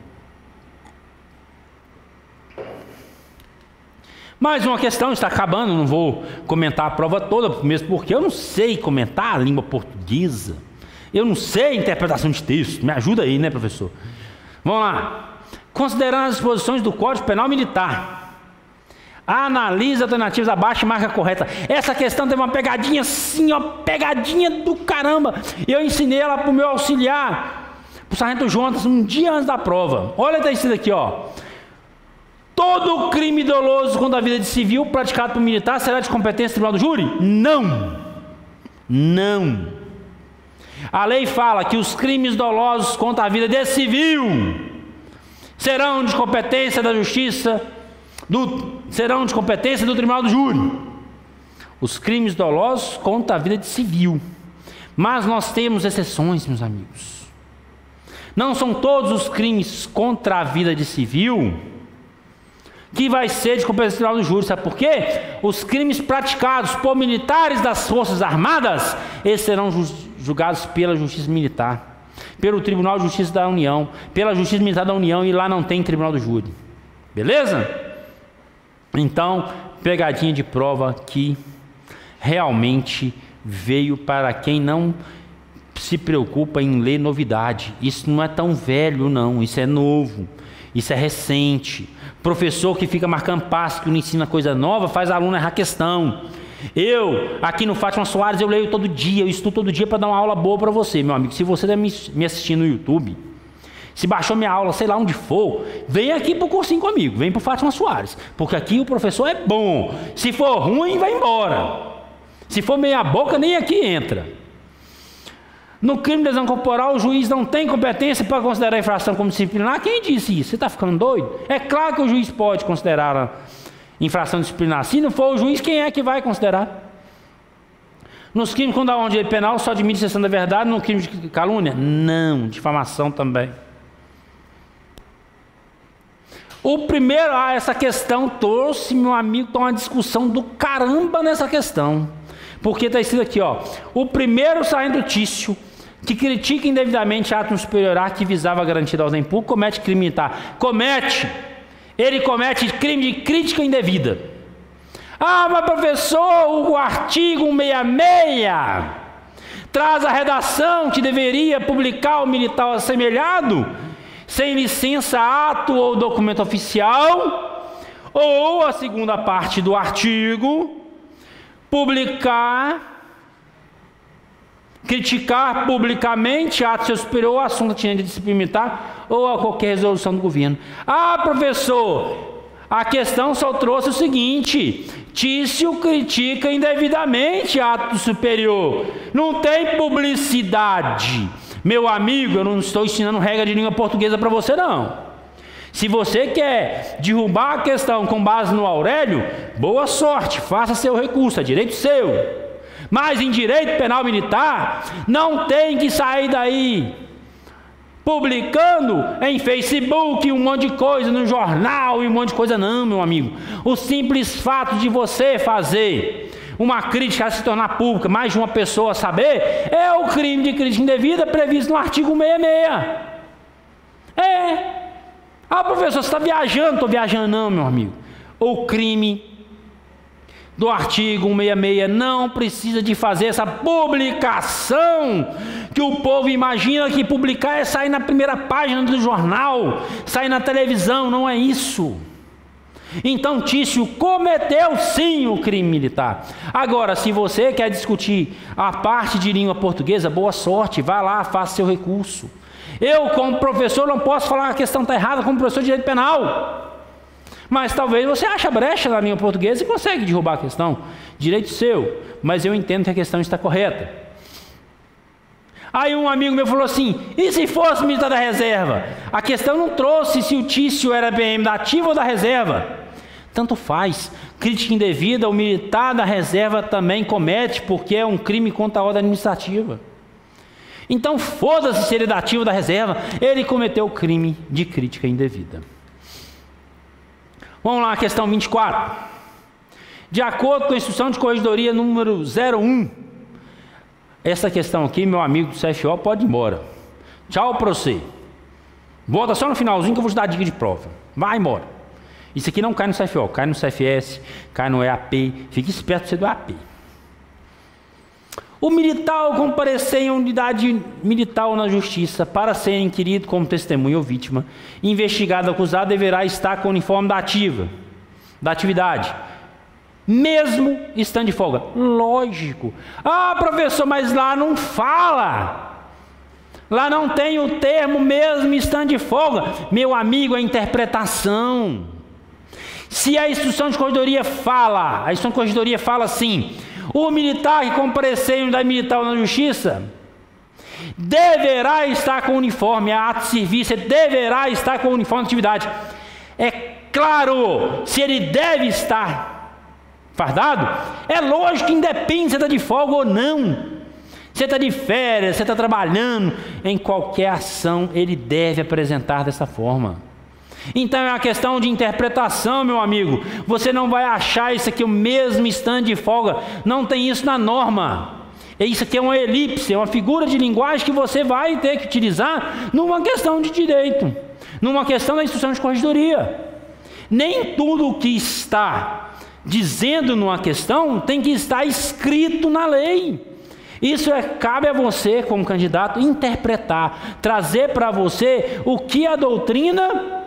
Mais uma questão, está acabando, não vou comentar a prova toda, mesmo porque eu não sei comentar a língua portuguesa, eu não sei interpretação de texto, me ajuda aí, né, professor? Vamos lá. Considerando as disposições do Código Penal Militar, analise alternativas abaixo e marca correta. Essa questão teve uma pegadinha assim, ó, pegadinha do caramba. Eu ensinei ela para o meu auxiliar, para o sargento Jonas, um dia antes da prova. Olha isso aqui, ó. Todo crime doloso contra a vida de civil praticado por militar será de competência do Tribunal do Júri? Não. Não. A lei fala que os crimes dolosos contra a vida de civil serão de competência da Justiça, serão de competência do Tribunal do Júri. Os crimes dolosos contra a vida de civil. Mas nós temos exceções, meus amigos. Não são todos os crimes contra a vida de civil que vai ser de competência do Tribunal do Júri. Sabe por quê? Os crimes praticados por militares das Forças Armadas, eles serão julgados pela Justiça Militar, pelo Tribunal de Justiça da União, pela Justiça Militar da União, e lá não tem Tribunal do Júri. Beleza? Então, pegadinha de prova que realmente veio para quem não se preocupa em ler novidade. Isso não é tão velho, não. Isso é novo. Isso é recente. Professor que fica marcando passo, que não ensina coisa nova, faz aluno errar questão. Eu, aqui no Fátima Soares, eu leio todo dia, eu estudo todo dia para dar uma aula boa para você, meu amigo. Se você está me assistindo no YouTube, se baixou minha aula, sei lá onde for, vem aqui para o cursinho comigo, vem para o Fátima Soares, porque aqui o professor é bom. Se for ruim, vai embora. Se for meia boca, nem aqui entra. No crime de lesão corporal, o juiz não tem competência para considerar a infração como disciplinar. Quem disse isso? Você está ficando doido? É claro que o juiz pode considerar a infração disciplinar. Se não for o juiz, quem é que vai considerar? Nos crimes contra a honra de direito penal, só admite exceção da verdade. No crime de calúnia? Não. Difamação também. O primeiro, essa questão trouxe, meu amigo, uma discussão do caramba nessa questão. Porque está escrito aqui, ó. O primeiro sargento Tício, que critica indevidamente ato superior que visava a garantia da ordem pública, comete crime militar. Ele comete crime de crítica indevida. Ah, mas professor, o artigo 166 traz a redação que deveria publicar o militar assemelhado, sem licença, ato ou documento oficial, ou a segunda parte do artigo, criticar publicamente ato seu superior, assunto atinente de disciplina militar ou a qualquer resolução do governo. Ah, professor, a questão só trouxe o seguinte: Tício critica indevidamente ato superior. Não tem publicidade. Meu amigo, eu não estou ensinando regra de língua portuguesa para você, não. Se você quer derrubar a questão com base no Aurélio, boa sorte, faça seu recurso, é direito seu. Mas em direito penal militar, não tem que sair daí publicando em Facebook um monte de coisa, no jornal e um monte de coisa, não, meu amigo. O simples fato de você fazer uma crítica a se tornar pública, mais de uma pessoa saber, é o crime de crítica indevida previsto no artigo 166. Ah, professor, você está viajando? Estou viajando não, meu amigo. O crime do artigo 166 não precisa de fazer essa publicação que o povo imagina que publicar é sair na primeira página do jornal, sair na televisão. Não é isso. Então Tício cometeu sim o crime militar. Agora, se você quer discutir a parte de língua portuguesa, boa sorte, vá lá, faça seu recurso. Eu, como professor, não posso falar que a questão está errada como professor de direito penal. Mas talvez você ache brecha na língua portuguesa e consegue derrubar a questão. Direito seu, mas eu entendo que a questão está correta. Aí um amigo meu falou assim, e se fosse militar da reserva? A questão não trouxe se o Tício era PM da ativa ou da reserva. Tanto faz. Crítica indevida, o militar da reserva também comete, porque é um crime contra a ordem administrativa. Então foda-se se ele é da ativa ou da reserva, ele cometeu o crime de crítica indevida. Vamos lá, questão 24. De acordo com a instrução de corregedoria número 01, essa questão aqui, meu amigo do CFO pode ir embora. Tchau para você. Volta só no finalzinho que eu vou te dar a dica de prova. Vai embora. Isso aqui não cai no CFO, cai no CFS, cai no EAP. Fique esperto para você do EAP. O militar ao comparecer em unidade militar ou na justiça para ser inquirido como testemunha ou vítima, investigado ou acusado, deverá estar com o uniforme da atividade, mesmo estando de folga. Lógico. Ah, professor, mas lá não fala. Lá não tem o termo mesmo estando de folga. Meu amigo, é interpretação. Se a instrução de corregedoria fala, a instrução de corregedoria fala assim: o militar que comparecer em unidade militar ou na justiça deverá estar com o uniforme, a ato de serviço, ele deverá estar com o uniforme de atividade. É claro, se ele deve estar fardado, é lógico que independe se você está de folga ou não. Você está de férias, você está trabalhando, em qualquer ação ele deve apresentar dessa forma. Então é uma questão de interpretação, meu amigo. Você não vai achar isso aqui o mesmo estando de folga. Não tem isso na norma. Isso aqui é uma elipse, é uma figura de linguagem que você vai ter que utilizar numa questão de direito, numa questão da instrução de corregedoria. Nem tudo o que está dizendo numa questão tem que estar escrito na lei. Isso cabe a você, como candidato, interpretar, trazer para você o que a doutrina,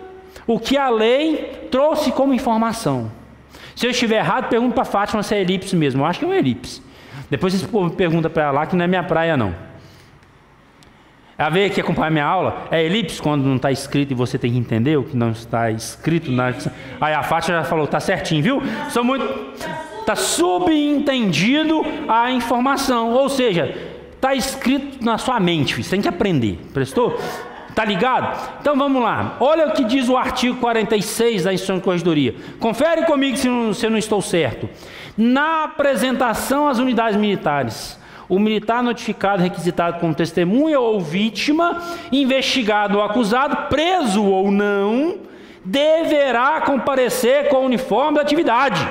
o que a lei trouxe como informação. Se eu estiver errado, pergunto para a Fátima se é elipse mesmo. Eu acho que é uma elipse. Depois vocês perguntam para ela lá, que não é minha praia não. Ela veio aqui acompanhar minha aula. É elipse quando não está escrito e você tem que entender o que não está escrito na... Aí a Fátima já falou, tá certinho, viu? Sou muito... Está subentendido a informação, ou seja, está escrito na sua mente, você tem que aprender, prestou? Está ligado? Então vamos lá, olha o que diz o artigo 46 da instrução de corregedoria. Confere comigo se eu não estou certo. Na apresentação às unidades militares, o militar notificado, requisitado como testemunha ou vítima, investigado ou acusado, preso ou não, deverá comparecer com o uniforme da atividade.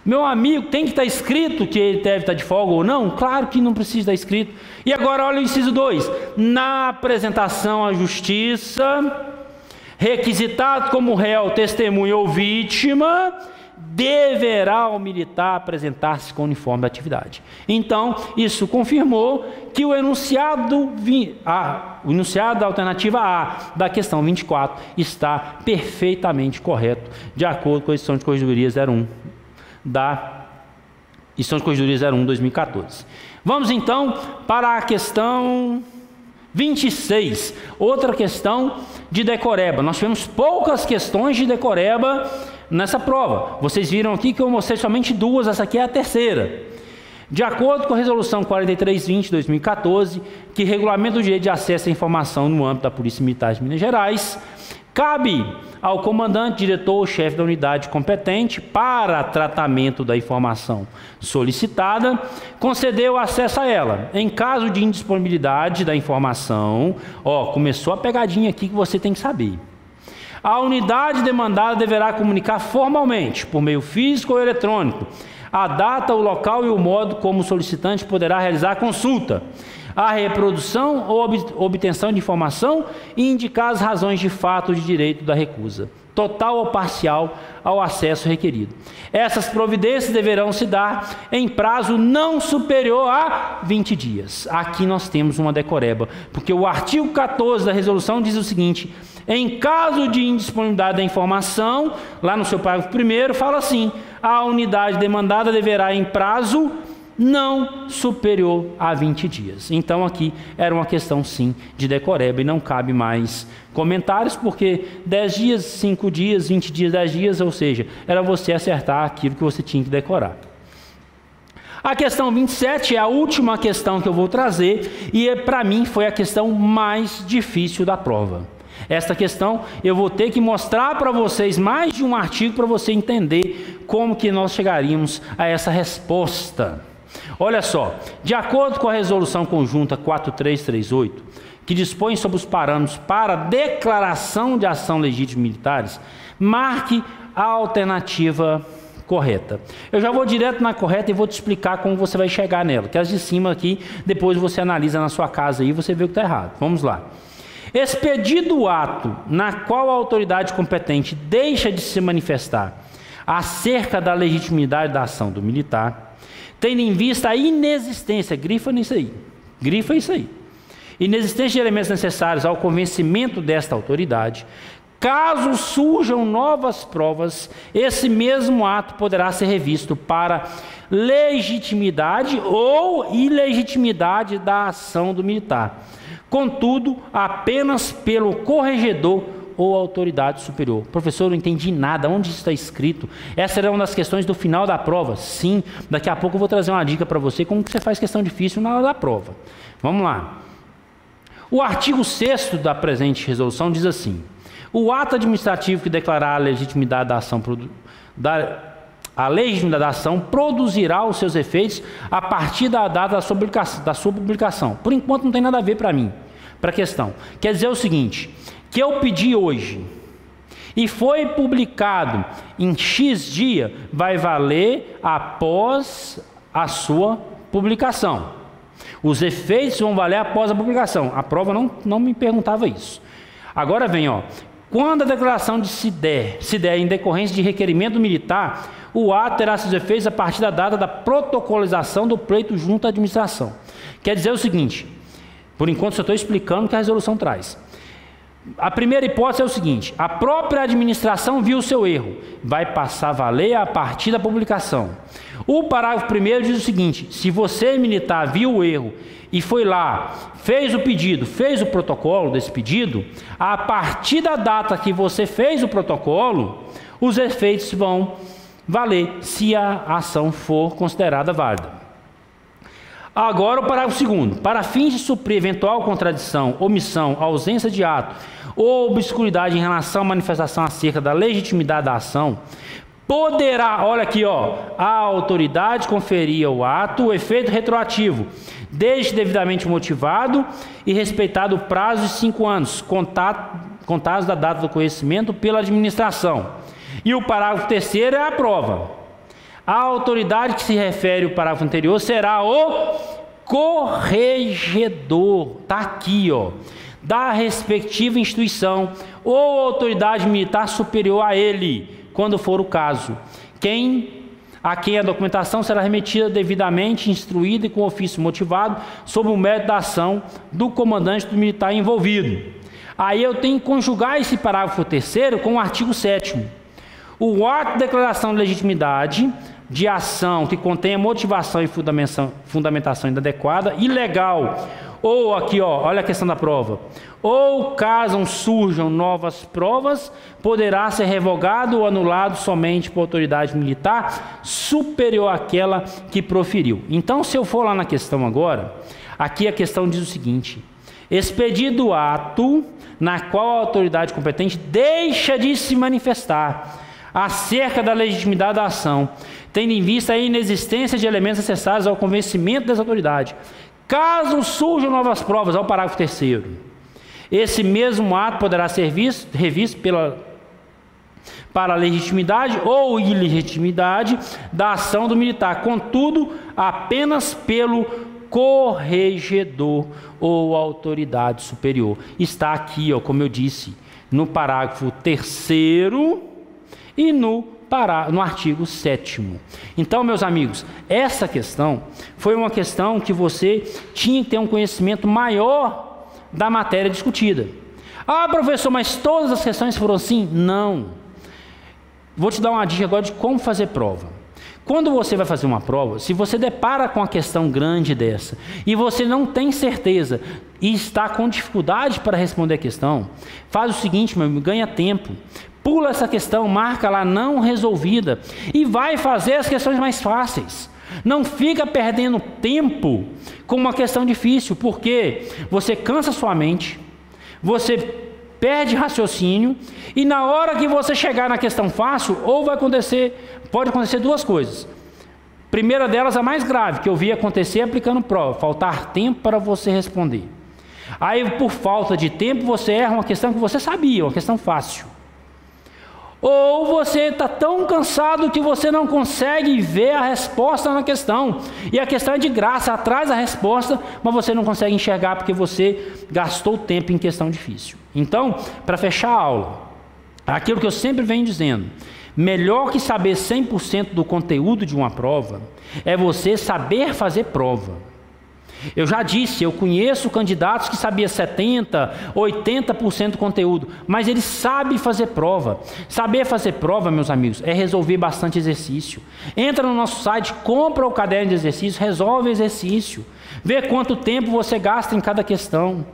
Meu amigo, tem que estar escrito que ele deve estar de folga ou não? Claro que não precisa estar escrito. E agora olha o inciso 2. Na apresentação à justiça, requisitado como réu, testemunha ou vítima, deverá o militar apresentar-se com o uniforme da atividade. Então, isso confirmou que o enunciado da alternativa A da questão 24 está perfeitamente correto, de acordo com a instrução de corregedoria 01. Da instrução de corregedoria 01/2014. Vamos então para a questão 26, outra questão de decoreba. Nós tivemos poucas questões de decoreba nessa prova. Vocês viram aqui que eu mostrei somente duas, essa aqui é a terceira. De acordo com a resolução 4320/2014, que regulamenta o direito de acesso à informação no âmbito da Polícia Militar de Minas Gerais, cabe ao comandante, diretor ou chefe da unidade competente para tratamento da informação solicitada, conceder o acesso a ela. Em caso de indisponibilidade da informação, começou a pegadinha aqui que você tem que saber. A unidade demandada deverá comunicar formalmente, por meio físico ou eletrônico, a data, o local e o modo como o solicitante poderá realizar a consulta. a reprodução ou obtenção de informação e indicar as razões de fato de direito da recusa, total ou parcial, ao acesso requerido. Essas providências deverão se dar em prazo não superior a 20 dias. Aqui nós temos uma decoreba, porque o artigo 14 da resolução diz o seguinte: em caso de indisponibilidade da informação, lá no seu parágrafo 1º, fala assim: a unidade demandada deverá em prazo não superior a 20 dias. Então aqui era uma questão sim de decoreba e não cabe mais comentários, porque 10 dias, 5 dias, 20 dias, 10 dias, ou seja, era você acertar aquilo que você tinha que decorar. A questão 27 é a última questão que eu vou trazer e para mim foi a questão mais difícil da prova. Esta questão eu vou ter que mostrar para vocês mais de um artigo para você entender como que nós chegaríamos a essa resposta. Olha só, de acordo com a resolução conjunta 4338, que dispõe sobre os parâmetros para declaração de ação legítima militares, marque a alternativa correta. Eu já vou direto na correta e vou te explicar como você vai chegar nela, que as de cima aqui, depois você analisa na sua casa e você vê o que está errado. Vamos lá. Expedido o ato na qual a autoridade competente deixa de se manifestar acerca da legitimidade da ação do militar, tendo em vista a inexistência, grifa nisso aí, grifa isso aí, inexistência de elementos necessários ao convencimento desta autoridade, caso surjam novas provas, esse mesmo ato poderá ser revisto para legitimidade ou ilegitimidade da ação do militar, contudo, apenas pelo corregedor ou autoridade superior. Professor, eu não entendi nada, onde isso está escrito? Essa era uma das questões do final da prova. Sim, daqui a pouco eu vou trazer uma dica para você, como que você faz questão difícil na hora da prova. Vamos lá. O artigo 6º da presente resolução diz assim: o ato administrativo que declarar a legitimidade da ação produzirá os seus efeitos a partir da data da sua publicação. Por enquanto não tem nada a ver para mim, para a questão. Quer dizer o seguinte, que eu pedi hoje e foi publicado em X dia, vai valer após a sua publicação. Os efeitos vão valer após a publicação. A prova não me perguntava isso. Agora vem, ó. Quando a declaração se der em decorrência de requerimento militar, o ato terá seus efeitos a partir da data da protocolização do pleito junto à administração. Quer dizer o seguinte, por enquanto só estou explicando o que a resolução traz. A primeira hipótese é o seguinte: a própria administração viu o seu erro, vai passar a valer a partir da publicação. O parágrafo 1º diz o seguinte: se você, militar, viu o erro e foi lá, fez o pedido, fez o protocolo desse pedido, a partir da data que você fez o protocolo, os efeitos vão valer, se a ação for considerada válida. Agora o parágrafo 2º. Para fins de suprir eventual contradição, omissão, ausência de ato ou obscuridade em relação à manifestação acerca da legitimidade da ação, poderá, olha aqui, ó, a autoridade conferir ao ato o efeito retroativo, desde devidamente motivado e respeitado o prazo de 5 anos, contados da data do conhecimento pela administração. E o parágrafo 3º é a prova. A autoridade que se refere ao parágrafo anterior será o corregedor, está aqui, ó, da respectiva instituição ou autoridade militar superior a ele, quando for o caso, a quem a documentação será remetida devidamente instruída e com ofício motivado sob o mérito da ação do comandante do militar envolvido. Aí eu tenho que conjugar esse parágrafo 3º com o artigo 7º. O ato de declaração de legitimidade de ação que contenha motivação e fundamentação inadequada, ilegal, ou aqui, ó, olha a questão da prova, ou caso surjam novas provas, poderá ser revogado ou anulado somente por autoridade militar superior àquela que proferiu. Então, se eu for lá na questão agora, aqui a questão diz o seguinte: expedido o ato na qual a autoridade competente deixa de se manifestar acerca da legitimidade da ação, tendo em vista a inexistência de elementos necessários ao convencimento dessa autoridade, caso surjam novas provas, ao parágrafo 3º, esse mesmo ato poderá ser revisto para a legitimidade ou ilegitimidade da ação do militar, contudo, apenas pelo corregedor ou autoridade superior. Está aqui, ó, como eu disse, no parágrafo 3º e no artigo 7º. Então, meus amigos, essa questão foi uma questão que você tinha que ter um conhecimento maior da matéria discutida. Ah, professor, mas todas as questões foram assim? Não. Vou te dar uma dica agora de como fazer prova. Quando você vai fazer uma prova, se você depara com uma questão grande dessa e você não tem certeza e está com dificuldade para responder a questão, faz o seguinte, meu amigo, ganha tempo. Pula essa questão, marca lá não resolvida e vai fazer as questões mais fáceis. Não fica perdendo tempo com uma questão difícil, porque você cansa sua mente, você perde raciocínio e na hora que você chegar na questão fácil, pode acontecer duas coisas. Primeira delas, a mais grave, que eu vi acontecer aplicando prova, faltar tempo para você responder. Aí, por falta de tempo, você erra uma questão que você sabia, uma questão fácil. Ou você está tão cansado que você não consegue ver a resposta na questão. E a questão é de graça, atrás da resposta, mas você não consegue enxergar porque você gastou tempo em questão difícil. Então, para fechar a aula, aquilo que eu sempre venho dizendo, melhor que saber 100% do conteúdo de uma prova, é você saber fazer prova. Eu já disse, eu conheço candidatos que sabiam 70%, 80% do conteúdo, mas eles sabem fazer prova. Saber fazer prova, meus amigos, é resolver bastante exercício. Entra no nosso site, compra o caderno de exercício, resolve exercício. Vê quanto tempo você gasta em cada questão.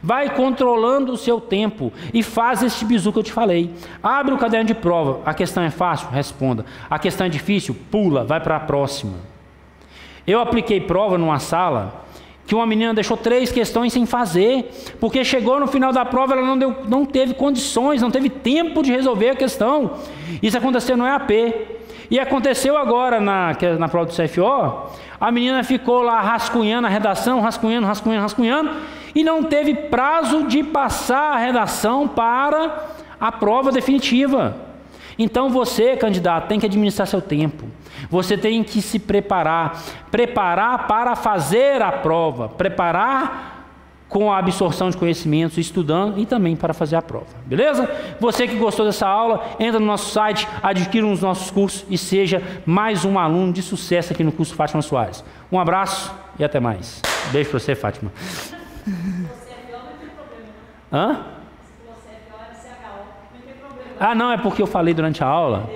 Vai controlando o seu tempo e faz esse bizu que eu te falei. Abre o caderno de prova, a questão é fácil? Responda. A questão é difícil? Pula, vai para a próxima. Eu apliquei prova numa sala que uma menina deixou 3 questões sem fazer, porque chegou no final da prova, ela não teve condições, não teve tempo de resolver a questão. Isso aconteceu no EAP. E aconteceu agora na prova do CFO, a menina ficou lá rascunhando a redação, rascunhando, e não teve prazo de passar a redação para a prova definitiva. Então você, candidato, tem que administrar seu tempo. Você tem que se preparar para fazer a prova, preparar com a absorção de conhecimentos, estudando e também para fazer a prova. Beleza? Você que gostou dessa aula, entra no nosso site, adquira um dos nossos cursos e seja mais um aluno de sucesso aqui no curso Fátima Soares. Um abraço e até mais. Beijo para você, Fátima. Hã? Ah, não, é porque eu falei durante a aula.